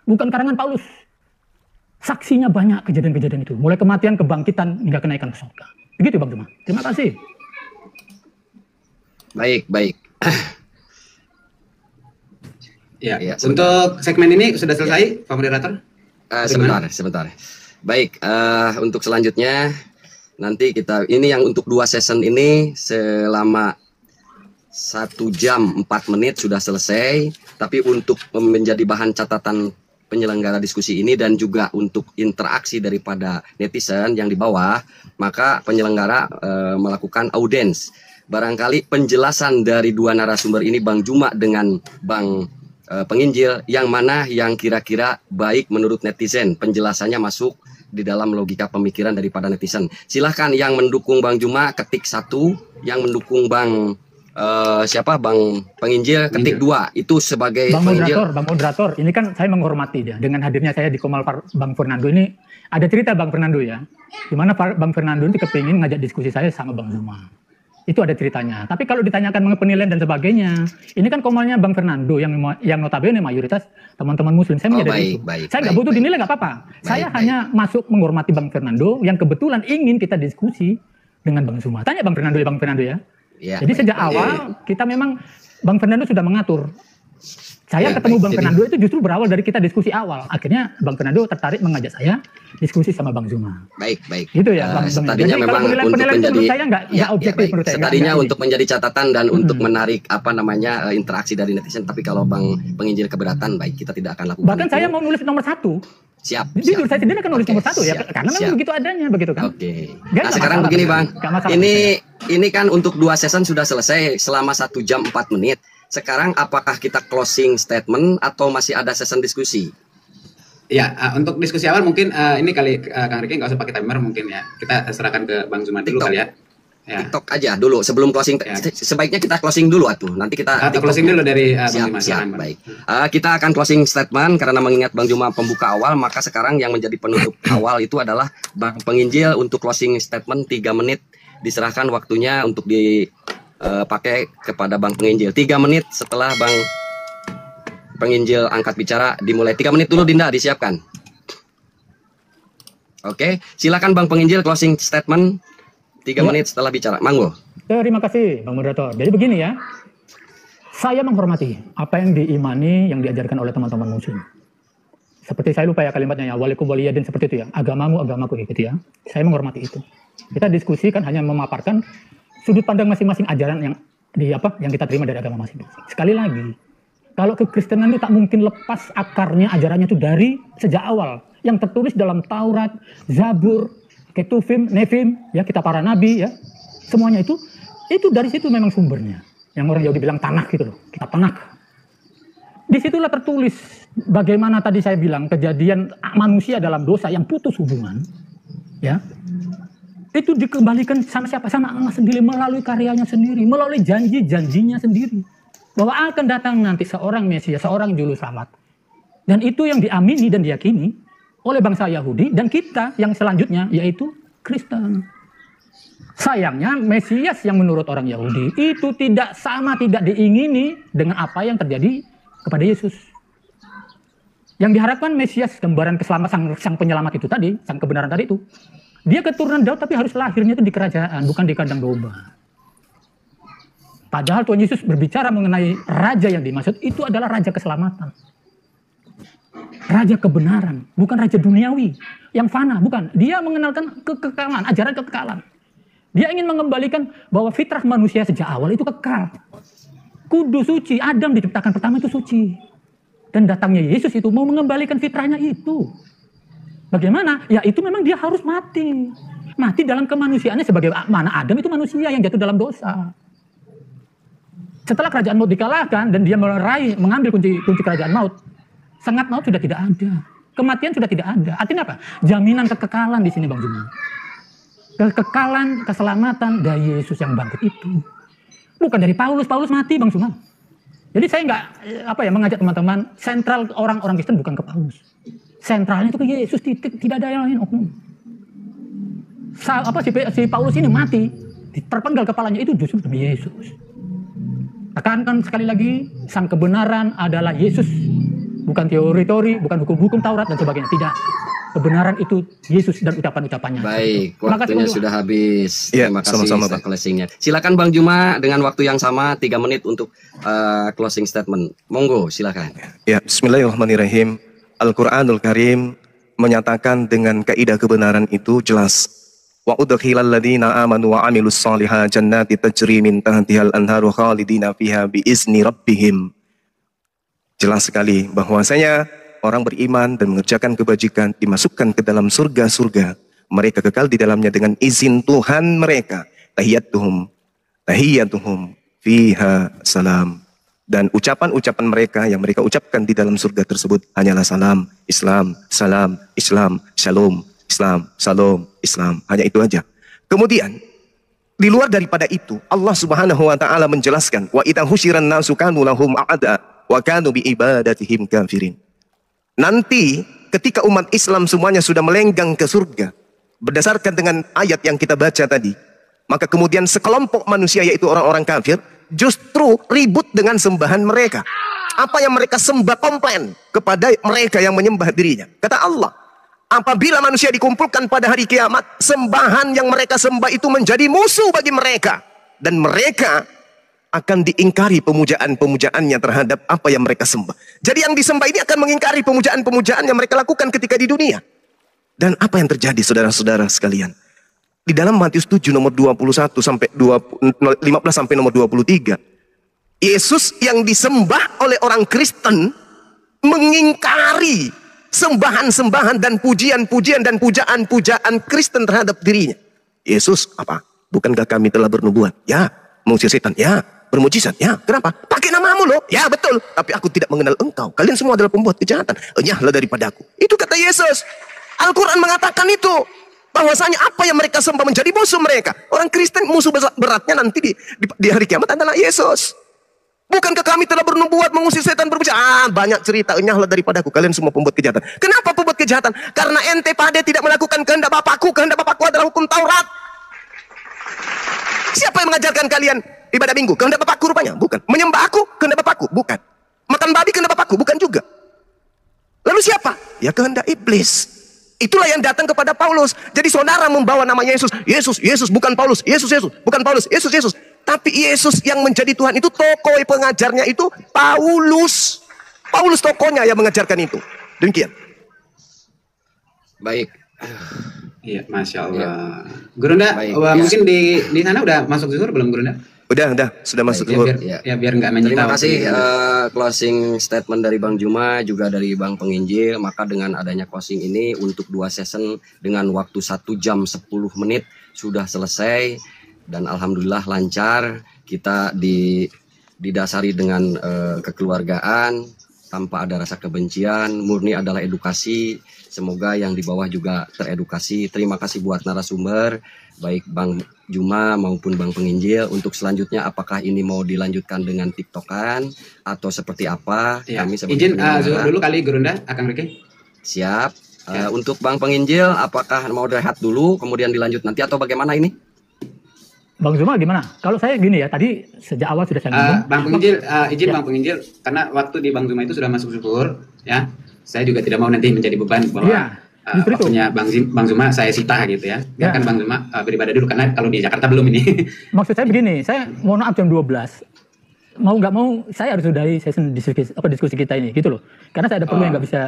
bukan karangan Paulus. Saksinya banyak kejadian-kejadian itu. Mulai kematian, kebangkitan, hingga kenaikan ke surga. Begitu Bang Juma. Terima kasih. Baik, baik. Ya, untuk segmen ini sudah selesai, Pak Moderator? Sebentar. Baik, untuk selanjutnya nanti kita ini yang untuk 2 season ini selama 1 jam 4 menit sudah selesai. Tapi untuk menjadi bahan catatan penyelenggara diskusi ini dan juga untuk interaksi daripada netizen yang di bawah, maka penyelenggara melakukan audiens. Barangkali penjelasan dari 2 narasumber ini, Bang Juma dengan Bang Penginjil, yang mana yang kira-kira baik menurut netizen, penjelasannya masuk di dalam logika pemikiran daripada netizen. Silahkan yang mendukung Bang Juma ketik 1, yang mendukung Bang Bang Penginjil ketik 2. Itu sebagai Bang Moderator, ini kan saya menghormati dia dengan hadirnya saya di Komal Bang Fernando ini. Ada cerita Bang Fernando ya, di mana Bang Fernando itu kepingin ngajak diskusi saya sama Bang Juma. Itu ada ceritanya. Tapi kalau ditanyakan mengenai penilaian dan sebagainya, ini kan komalnya Bang Fernando yang notabene mayoritas teman-teman Muslim. Saya menyadari itu. Saya nggak butuh dinilai, nggak apa-apa. Saya hanya masuk menghormati Bang Fernando yang kebetulan ingin kita diskusi dengan Bang Juma. Tanya Bang Fernando ya. Jadi sejak awal kita memang Bang Fernando sudah mengatur. Saya ketemu Bang Fernando itu justru berawal dari kita diskusi awal. Akhirnya Bang Fernando tertarik mengajak saya diskusi sama Bang Juma. Baik. Gitu ya. Tadinya memang untuk menjadi saya nggak objektif menurut saya. Tadinya untuk menjadi catatan dan untuk menarik interaksi dari netizen. Tapi kalau Bang Penginjil keberatan, baik, kita tidak akan lakukan. Bahkan saya mau nulis nomor 1. Siap. Jujur saya sendiri akan nulis nomor 1 ya, karena memang begitu adanya, begitu kan. Oke. Nah sekarang begini Bang, ini kan untuk 2 season sudah selesai selama 1 jam 4 menit. Sekarang apakah kita closing statement atau masih ada session diskusi? Ya, untuk diskusi awal mungkin ini kali Kang Riki nggak usah pakai timer mungkin ya. Kita serahkan ke Bang Zuma dulu kali ya. TikTok aja dulu sebelum closing. Sebaiknya kita closing dulu atuh. Nanti kita closing dulu dari Bang Zuma. Siap, baik. Kita akan closing statement karena mengingat Bang Juma pembuka awal, maka sekarang yang menjadi penutup awal itu adalah Bang Penginjil untuk closing statement 3 menit. Diserahkan waktunya untuk dipakai kepada Bang Penginjil. 3 menit setelah Bang Penginjil angkat bicara dimulai. 3 menit dulu Dinda disiapkan. Oke, silakan Bang Penginjil closing statement 3 menit setelah bicara. Manggo. Terima kasih Bang Moderator. Jadi begini ya, saya menghormati apa yang diimani, yang diajarkan oleh teman-teman Muslim. Seperti saya lupa ya kalimatnya ya, walikum waliyadin, seperti itu ya, agamamu agamaku gitu ya. Saya menghormati itu. Kita diskusi kan hanya memaparkan sudut pandang masing-masing ajaran yang kita terima dari agama masing-masing. Sekali lagi, kalau kekristenan itu tak mungkin lepas akarnya, ajarannya itu dari sejak awal yang tertulis dalam Taurat, Zabur, Ketuvim, Nevim, ya kita para nabi ya, semuanya itu dari situ memang sumbernya. Yang orang Yahudi bilang tanah gitu loh, kita tanah. Disitulah tertulis bagaimana tadi saya bilang kejadian manusia dalam dosa yang putus hubungan, ya. Itu dikembalikan sama siapa? Sama Allah sendiri melalui karyanya sendiri, melalui janji-janjinya sendiri. Bahwa akan datang nanti seorang Mesias, seorang juru selamat. Dan itu yang diamini dan diyakini oleh bangsa Yahudi dan kita yang selanjutnya yaitu Kristen. Sayangnya Mesias yang menurut orang Yahudi itu tidak diingini dengan apa yang terjadi kepada Yesus. Yang diharapkan Mesias, gambaran keselamatan sang penyelamat itu tadi, sang kebenaran tadi itu, dia keturunan Daud tapi harus lahirnya itu di kerajaan, bukan di kandang domba. Padahal Tuhan Yesus berbicara mengenai raja yang dimaksud itu adalah raja keselamatan. Raja kebenaran, bukan raja duniawi yang fana, bukan. Dia mengenalkan kekekalan, ajaran kekekalan. Dia ingin mengembalikan bahwa fitrah manusia sejak awal itu kekal. Kudus, suci, Adam diciptakan pertama itu suci. Dan datangnya Yesus itu mau mengembalikan fitrahnya itu. Bagaimana? Ya itu memang dia harus mati. Mati dalam kemanusiaannya sebagaimana Adam itu manusia yang jatuh dalam dosa. Setelah kerajaan maut dikalahkan dan dia mengambil kunci kerajaan maut, sangat maut sudah tidak ada. Kematian sudah tidak ada. Artinya apa? Jaminan kekekalan di sini Bang Juma. Kekekalan, keselamatan dari Yesus yang bangkit itu. Bukan dari Paulus. Paulus mati Bang Juma. Jadi saya nggak mengajak teman-teman sentral orang-orang Kristen bukan ke Paulus. sentralnya itu ke Yesus, tidak ada yang lain oknum. Si Paulus ini mati, terpenggal kepalanya itu justru demi Yesus. Tekankan sekali lagi, sang kebenaran adalah Yesus, bukan teori-teori, bukan hukum-hukum Taurat dan sebagainya. Tidak, kebenaran itu Yesus dan ucapan-ucapannya. Baik, waktunya sudah habis. Ya, Terima kasih sama-sama, Pak closingnya. Silakan Bang Juma dengan waktu yang sama 3 menit untuk closing statement. Monggo, silakan. Ya, bismillahirrahmanirrahim. Al-Qur'anul Karim menyatakan dengan kaidah kebenaran itu jelas. Wa udkhilal ladzina amanu wa amilus shalihat jannati tajri min tahtihal anharu khalidina fiha bi izni rabbihim. Jelas sekali bahwasanya orang beriman dan mengerjakan kebajikan dimasukkan ke dalam surga-surga. Mereka kekal di dalamnya dengan izin Tuhan mereka. Tahiyyatuhum fiha salam. Dan ucapan-ucapan mereka yang mereka ucapkan di dalam surga tersebut hanyalah salam, Islam, salam, Islam, shalom, Islam, salam, Islam. Hanya itu aja. Kemudian, di luar daripada itu, Allah Subhanahu wa taala menjelaskan, wa idza husyiran nasu kanu lahum a'da wa kanu bi ibadatihim kafirin. Nanti ketika umat Islam semuanya sudah melenggang ke surga, berdasarkan dengan ayat yang kita baca tadi, maka kemudian sekelompok manusia yaitu orang-orang kafir justru ribut dengan sembahan mereka. Apa yang mereka sembah komplain kepada mereka yang menyembah dirinya. Kata Allah, apabila manusia dikumpulkan pada hari kiamat, sembahan yang mereka sembah itu menjadi musuh bagi mereka. Dan mereka akan diingkari pemujaan-pemujaannya terhadap apa yang mereka sembah. Jadi yang disembah ini akan mengingkari pemujaan-pemujaan yang mereka lakukan ketika di dunia. Dan apa yang terjadi saudara-saudara sekalian? Di dalam Matius 7 nomor 21 sampai 15 sampai nomor 23, Yesus yang disembah oleh orang Kristen mengingkari sembahan-sembahan dan pujian-pujian dan pujaan-pujaan Kristen terhadap dirinya. Yesus apa? Bukankah kami telah bernubuat? Ya. Mengusir setan? Ya. Bermujizat? Ya. Kenapa? Pakai namamu loh. Ya betul. Tapi aku tidak mengenal engkau. Kalian semua adalah pembuat kejahatan. Enyahlah daripadaku. Itu kata Yesus. Al-Quran mengatakan itu. Bahwasanya apa yang mereka sembah menjadi musuh mereka. Orang Kristen musuh beratnya nanti di hari kiamat adalah Yesus. Bukankah kami telah bernubuat mengusir setan berbicara? Banyak cerita, enyahlah daripadaku. Kalian semua pembuat kejahatan. Kenapa pembuat kejahatan? Karena ente pada tidak melakukan kehendak Bapakku. Kehendak Bapakku adalah hukum Taurat. Siapa yang mengajarkan kalian ibadah minggu? Kehendak Bapakku rupanya? Bukan. Menyembah aku? Kehendak Bapakku? Bukan. Makan babi? Kehendak Bapakku? Bukan juga. Lalu siapa? Ya kehendak iblis. Itulah yang datang kepada Paulus. Jadi saudara membawa nama Yesus. Yesus, Yesus, bukan Paulus. Yesus, Yesus, bukan Paulus. Yesus, Yesus. Tapi Yesus yang menjadi Tuhan itu tokoh pengajarnya itu Paulus. Paulus tokohnya yang mengajarkan itu. Demikian. Baik. Iya, Masya Allah. Gurunda, Baik, mungkin di sana udah masuk zuhur belum Gurunda? Udah, sudah masuk Ya, zuhur. biar nggak menyita. Terima kasih closing statement dari Bang Juma, juga dari Bang Penginjil. Maka dengan adanya closing ini untuk 2 season dengan waktu 1 jam 10 menit sudah selesai. Dan alhamdulillah lancar. Kita didasari dengan kekeluargaan, tanpa ada rasa kebencian, murni adalah edukasi. Semoga yang di bawah juga teredukasi. Terima kasih buat narasumber, baik Bang Juma maupun Bang Penginjil. Untuk selanjutnya apakah ini mau dilanjutkan dengan TikTokan atau seperti apa? Ya. Kami sebagai Izin penyelenggara- dulu kali Gurunda, Akang Riki. Siap. Untuk Bang Penginjil, apakah mau rehat dulu kemudian dilanjut nanti atau bagaimana ini? Bang Zuma gimana? Kalau saya gini ya, tadi sejak awal sudah saya ngomong. Bang Penginjil, izin Ya. Bang Penginjil, karena waktu di Bang Zuma itu sudah masuk zuhur, ya. Saya juga tidak mau nanti menjadi beban bahwa Ya, justru itu. waktunya Bang Zuma saya sita gitu ya. Biarkan Ya. Bang Zuma beribadah dulu karena kalau di Jakarta belum ini. Maksud saya begini, saya mohon maaf jam 12. Mau nggak mau, saya harus sudahi session diskusi kita ini, gitu loh. Karena saya ada perlu yang nggak bisa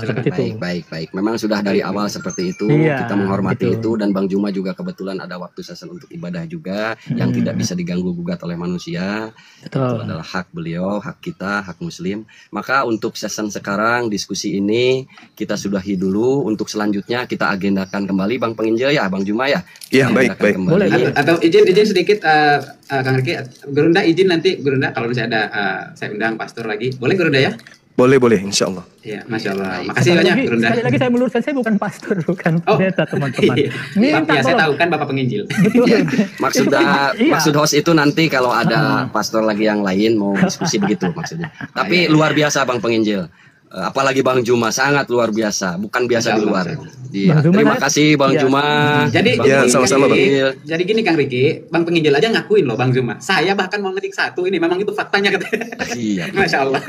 seperti itu. Baik. Memang sudah dari awal seperti itu. Iya, Kita menghormati gitu. itu. Dan Bang Juma juga kebetulan ada waktu session untuk ibadah juga yang tidak bisa diganggu gugat oleh manusia. Itu Betul. adalah hak beliau, hak kita, hak muslim. Maka untuk session sekarang, diskusi ini kita sudahi dulu. Untuk selanjutnya kita agendakan kembali Bang Penginjil ya, Bang Juma ya. Iya, Kita baik. agendakan kembali. Boleh. Atau izin sedikit Kang Riki, Gurunda izin nanti Gurunda kalau misalnya ada saya undang pastor lagi. Boleh Gurunda ya? Boleh, insya Allah. Iya, Masya Allah. Baik. Makasih banyak Gurunda. Sekali lagi saya meluruskan, saya bukan pastor, bukan pendeta teman-teman. Iya. Minta Ya, saya tolong. tahu kan Bapak Penginjil. Betul. Iya. Maksud host itu nanti kalau ada pastor lagi yang lain mau diskusi begitu maksudnya. Tapi luar biasa Bang Penginjil. apalagi Bang Juma sangat luar biasa, bukan biasa di luar. Iya. Bang Juma, Terima kasih Bang Juma. Jadi Ya, gini, sama-sama, Kang Bang. Riki. Jadi gini Kang Riki, Bang Penginjil aja ngakuin loh Bang Juma. Saya bahkan mau ngetik satu ini, memang itu faktanya katanya. Iya. Masya Allah.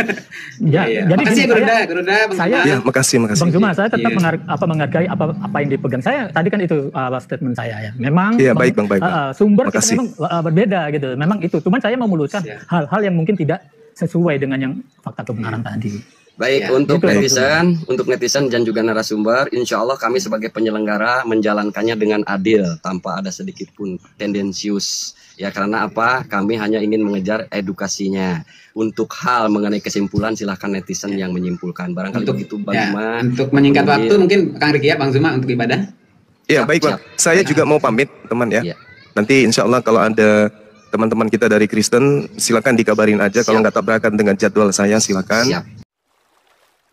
Ya, Iya. jadi Makasih gini, ya Geruda, Bang saya- Juma. Ya, makasih. Bang Juma, saya tetap Iya. menghargai apa yang dipegang. Saya tadi kan itu statement saya ya. Memang Iya, baik, Bang, baik, Bang. Sumber kita Makasih. memang berbeda gitu. Memang itu. Cuman saya mau meluruskan Siap. hal-hal yang mungkin tidak sesuai dengan yang fakta kebenaran tadi. Baik, Ya, untuk itu. netizen dan juga narasumber, insya Allah kami sebagai penyelenggara menjalankannya dengan adil tanpa ada sedikit pun tendensius. Ya, karena apa? Kami hanya ingin mengejar edukasinya. Untuk hal mengenai kesimpulan, silahkan netizen yang menyimpulkan. Barangkali Untuk begitu Bang ya, Juma. untuk menyingkat Penginjil. waktu mungkin Kang Riki ya Bang Zuma untuk ibadah. Ya, Siap, baik, Bang. siap. Saya juga mau pamit, teman ya. Iya. Nanti insya Allah kalau ada teman-teman kita dari Kristen, silakan dikabarin aja. Kalau Siap. nggak tabrakan dengan jadwal saya, silakan. Siap.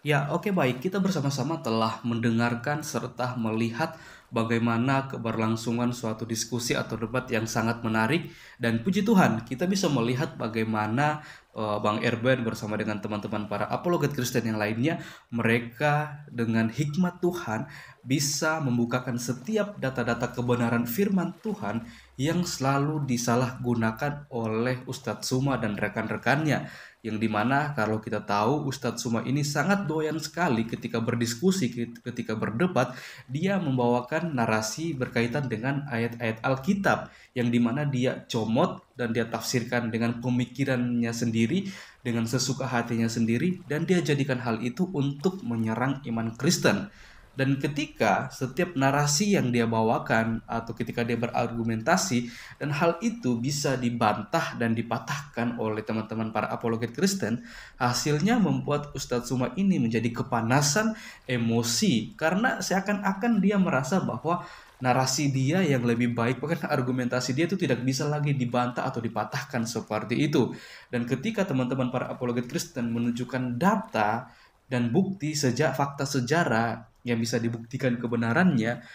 Ya, oke baik. Kita bersama-sama telah mendengarkan serta melihat bagaimana keberlangsungan suatu diskusi atau debat yang sangat menarik, dan puji Tuhan kita bisa melihat bagaimana Bang Erben bersama dengan teman-teman para apologet Kristen yang lainnya, mereka dengan hikmat Tuhan bisa membukakan setiap data-data kebenaran firman Tuhan yang selalu disalahgunakan oleh Ustadz Suma dan rekan-rekannya. Yang dimana kalau kita tahu Ustadz Suma ini sangat doyan sekali ketika berdiskusi, ketika berdebat, dia membawakan narasi berkaitan dengan ayat-ayat Alkitab, yang dimana dia comot dan dia tafsirkan dengan pemikirannya sendiri, dengan sesuka hatinya sendiri, dan dia jadikan hal itu untuk menyerang iman Kristen. Dan ketika setiap narasi yang dia bawakan atau ketika dia berargumentasi dan hal itu bisa dibantah dan dipatahkan oleh teman-teman para apologet Kristen, hasilnya membuat Ustadz Suma ini menjadi kepanasan emosi karena seakan-akan dia merasa bahwa narasi dia yang lebih baik, bahkan argumentasi dia itu tidak bisa lagi dibantah atau dipatahkan seperti itu. Dan ketika teman-teman para apologet Kristen menunjukkan data dan bukti fakta sejarah yang bisa dibuktikan kebenarannya,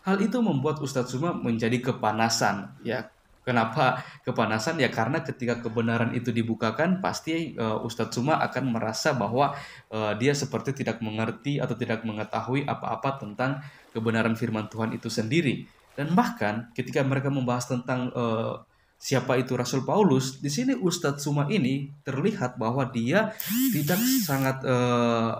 hal itu membuat Ustadz Suma menjadi kepanasan. Ya, kenapa kepanasan? Ya karena ketika kebenaran itu dibukakan, pasti Ustadz Suma akan merasa bahwa dia seperti tidak mengerti atau tidak mengetahui apa-apa tentang kebenaran firman Tuhan itu sendiri. Dan bahkan ketika mereka membahas tentang siapa itu Rasul Paulus, di sini Ustadz Suma ini terlihat bahwa dia tidak sangat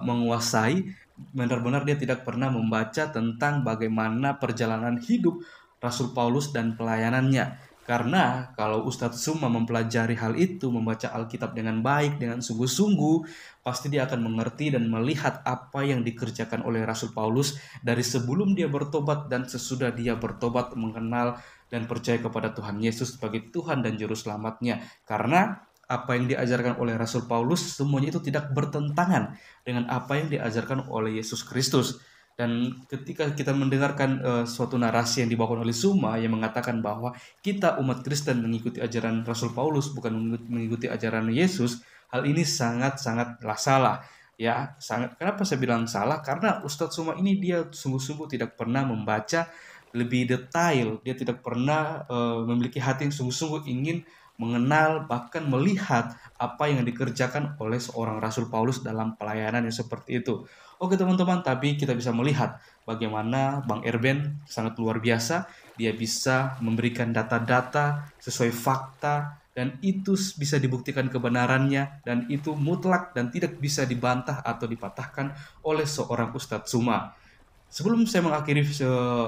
menguasai, benar-benar dia tidak pernah membaca tentang bagaimana perjalanan hidup Rasul Paulus dan pelayanannya. Karena kalau Ustadz Suma mempelajari hal itu, membaca Alkitab dengan baik, dengan sungguh-sungguh, pasti dia akan mengerti dan melihat apa yang dikerjakan oleh Rasul Paulus dari sebelum dia bertobat dan sesudah dia bertobat, mengenal dan percaya kepada Tuhan Yesus sebagai Tuhan dan Juru Selamatnya. Karena apa yang diajarkan oleh Rasul Paulus semuanya itu tidak bertentangan dengan apa yang diajarkan oleh Yesus Kristus. Dan ketika kita mendengarkan suatu narasi yang dibawakan oleh Suma yang mengatakan bahwa kita umat Kristen mengikuti ajaran Rasul Paulus bukan mengikuti ajaran Yesus, hal ini sangat-sangatlah salah. Ya, kenapa saya bilang salah? Karena Ustadz Suma ini dia sungguh-sungguh tidak pernah membaca lebih detail, dia tidak pernah memiliki hati yang sungguh-sungguh ingin mengenal bahkan melihat apa yang dikerjakan oleh seorang Rasul Paulus dalam pelayanan yang seperti itu. Oke teman-teman, tapi kita bisa melihat bagaimana Bang Erben sangat luar biasa. Dia bisa memberikan data-data sesuai fakta dan itu bisa dibuktikan kebenarannya dan itu mutlak dan tidak bisa dibantah atau dipatahkan oleh seorang Ustadz Suma. Sebelum saya mengakhiri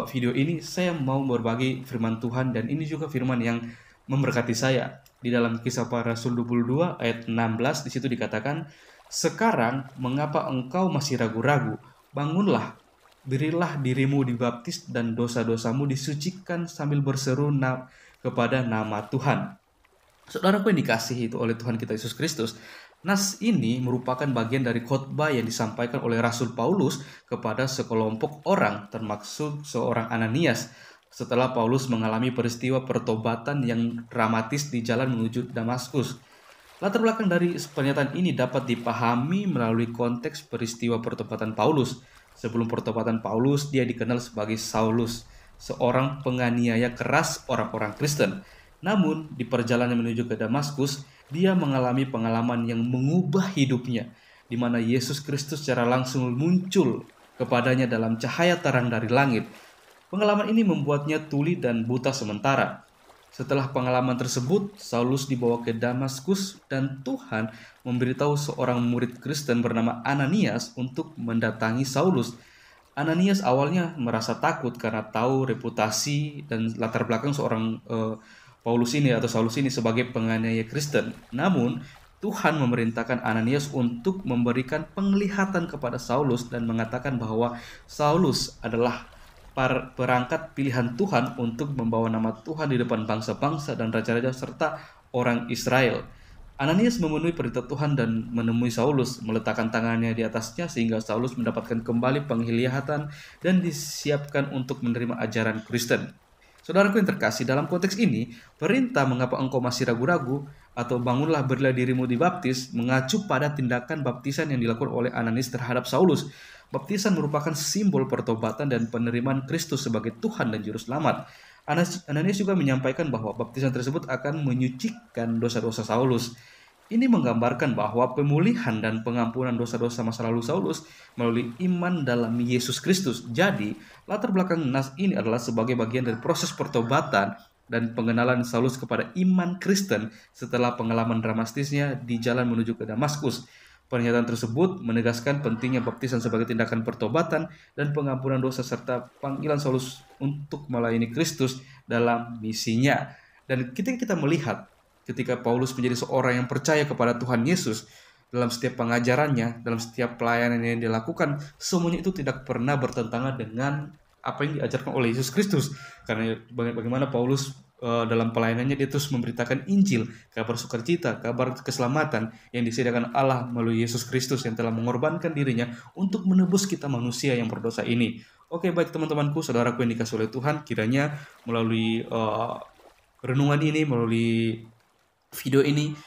video ini, saya mau berbagi firman Tuhan dan ini juga firman yang memberkati saya. Di dalam Kisah Para Rasul 22 ayat 16 di situ dikatakan, "Sekarang mengapa engkau masih ragu-ragu? Bangunlah, berilah dirimu dibaptis dan dosa-dosamu disucikan sambil berseru kepada nama Tuhan." Saudaraku yang dikasihi itu oleh Tuhan kita Yesus Kristus, nas ini merupakan bagian dari khotbah yang disampaikan oleh Rasul Paulus kepada sekelompok orang, termasuk seorang Ananias, setelah Paulus mengalami peristiwa pertobatan yang dramatis di jalan menuju Damaskus. Latar belakang dari pernyataan ini dapat dipahami melalui konteks peristiwa pertobatan Paulus. Sebelum pertobatan Paulus, dia dikenal sebagai Saulus, seorang penganiaya keras orang-orang Kristen. Namun, di perjalanan menuju ke Damaskus, dia mengalami pengalaman yang mengubah hidupnya, di mana Yesus Kristus secara langsung muncul kepadanya dalam cahaya terang dari langit. Pengalaman ini membuatnya tuli dan buta sementara. Setelah pengalaman tersebut, Saulus dibawa ke Damaskus dan Tuhan memberitahu seorang murid Kristen bernama Ananias untuk mendatangi Saulus. Ananias awalnya merasa takut karena tahu reputasi dan latar belakang seorang Paulus ini atau Saulus ini sebagai penganiaya Kristen. Namun, Tuhan memerintahkan Ananias untuk memberikan penglihatan kepada Saulus dan mengatakan bahwa Saulus adalah perangkat pilihan Tuhan untuk membawa nama Tuhan di depan bangsa-bangsa dan raja-raja serta orang Israel. Ananias memenuhi perintah Tuhan dan menemui Saulus, meletakkan tangannya di atasnya sehingga Saulus mendapatkan kembali penglihatan dan disiapkan untuk menerima ajaran Kristen. Saudaraku yang terkasih, dalam konteks ini, perintah mengapa engkau masih ragu-ragu atau bangunlah berilah dirimu dibaptis mengacu pada tindakan baptisan yang dilakukan oleh Ananias terhadap Saulus. Baptisan merupakan simbol pertobatan dan penerimaan Kristus sebagai Tuhan dan Juru Selamat. Ananias juga menyampaikan bahwa baptisan tersebut akan menyucikan dosa-dosa Saulus. Ini menggambarkan bahwa pemulihan dan pengampunan dosa-dosa masa lalu Saulus melalui iman dalam Yesus Kristus. Jadi, latar belakang nas ini adalah sebagai bagian dari proses pertobatan dan pengenalan Saulus kepada iman Kristen setelah pengalaman dramatisnya di jalan menuju ke Damaskus. Pernyataan tersebut menegaskan pentingnya baptisan sebagai tindakan pertobatan dan pengampunan dosa serta panggilan Saulus untuk melayani Kristus dalam misinya. Dan kita melihat ketika Paulus menjadi seorang yang percaya kepada Tuhan Yesus, dalam setiap pengajarannya, dalam setiap pelayanan yang dilakukan, semuanya itu tidak pernah bertentangan dengan apa yang diajarkan oleh Yesus Kristus. Karena bagaimana Paulus dalam pelayanannya dia terus memberitakan Injil, kabar sukacita, kabar keselamatan yang disediakan Allah melalui Yesus Kristus yang telah mengorbankan dirinya untuk menebus kita manusia yang berdosa ini. Oke, baik teman-temanku, saudaraku yang dikasihi oleh Tuhan, kiranya melalui renungan ini, melalui video ini,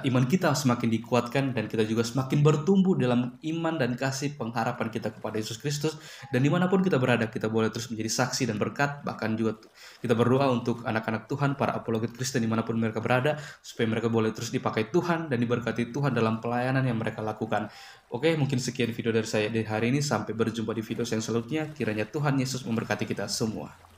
iman kita semakin dikuatkan dan kita juga semakin bertumbuh dalam iman dan kasih pengharapan kita kepada Yesus Kristus. Dan dimanapun kita berada, kita boleh terus menjadi saksi dan berkat. Bahkan juga kita berdoa untuk anak-anak Tuhan, para apologet Kristen dimanapun mereka berada, supaya mereka boleh terus dipakai Tuhan dan diberkati Tuhan dalam pelayanan yang mereka lakukan. Oke, mungkin sekian video dari saya di hari ini. Sampai berjumpa di video yang selanjutnya. Kiranya Tuhan Yesus memberkati kita semua.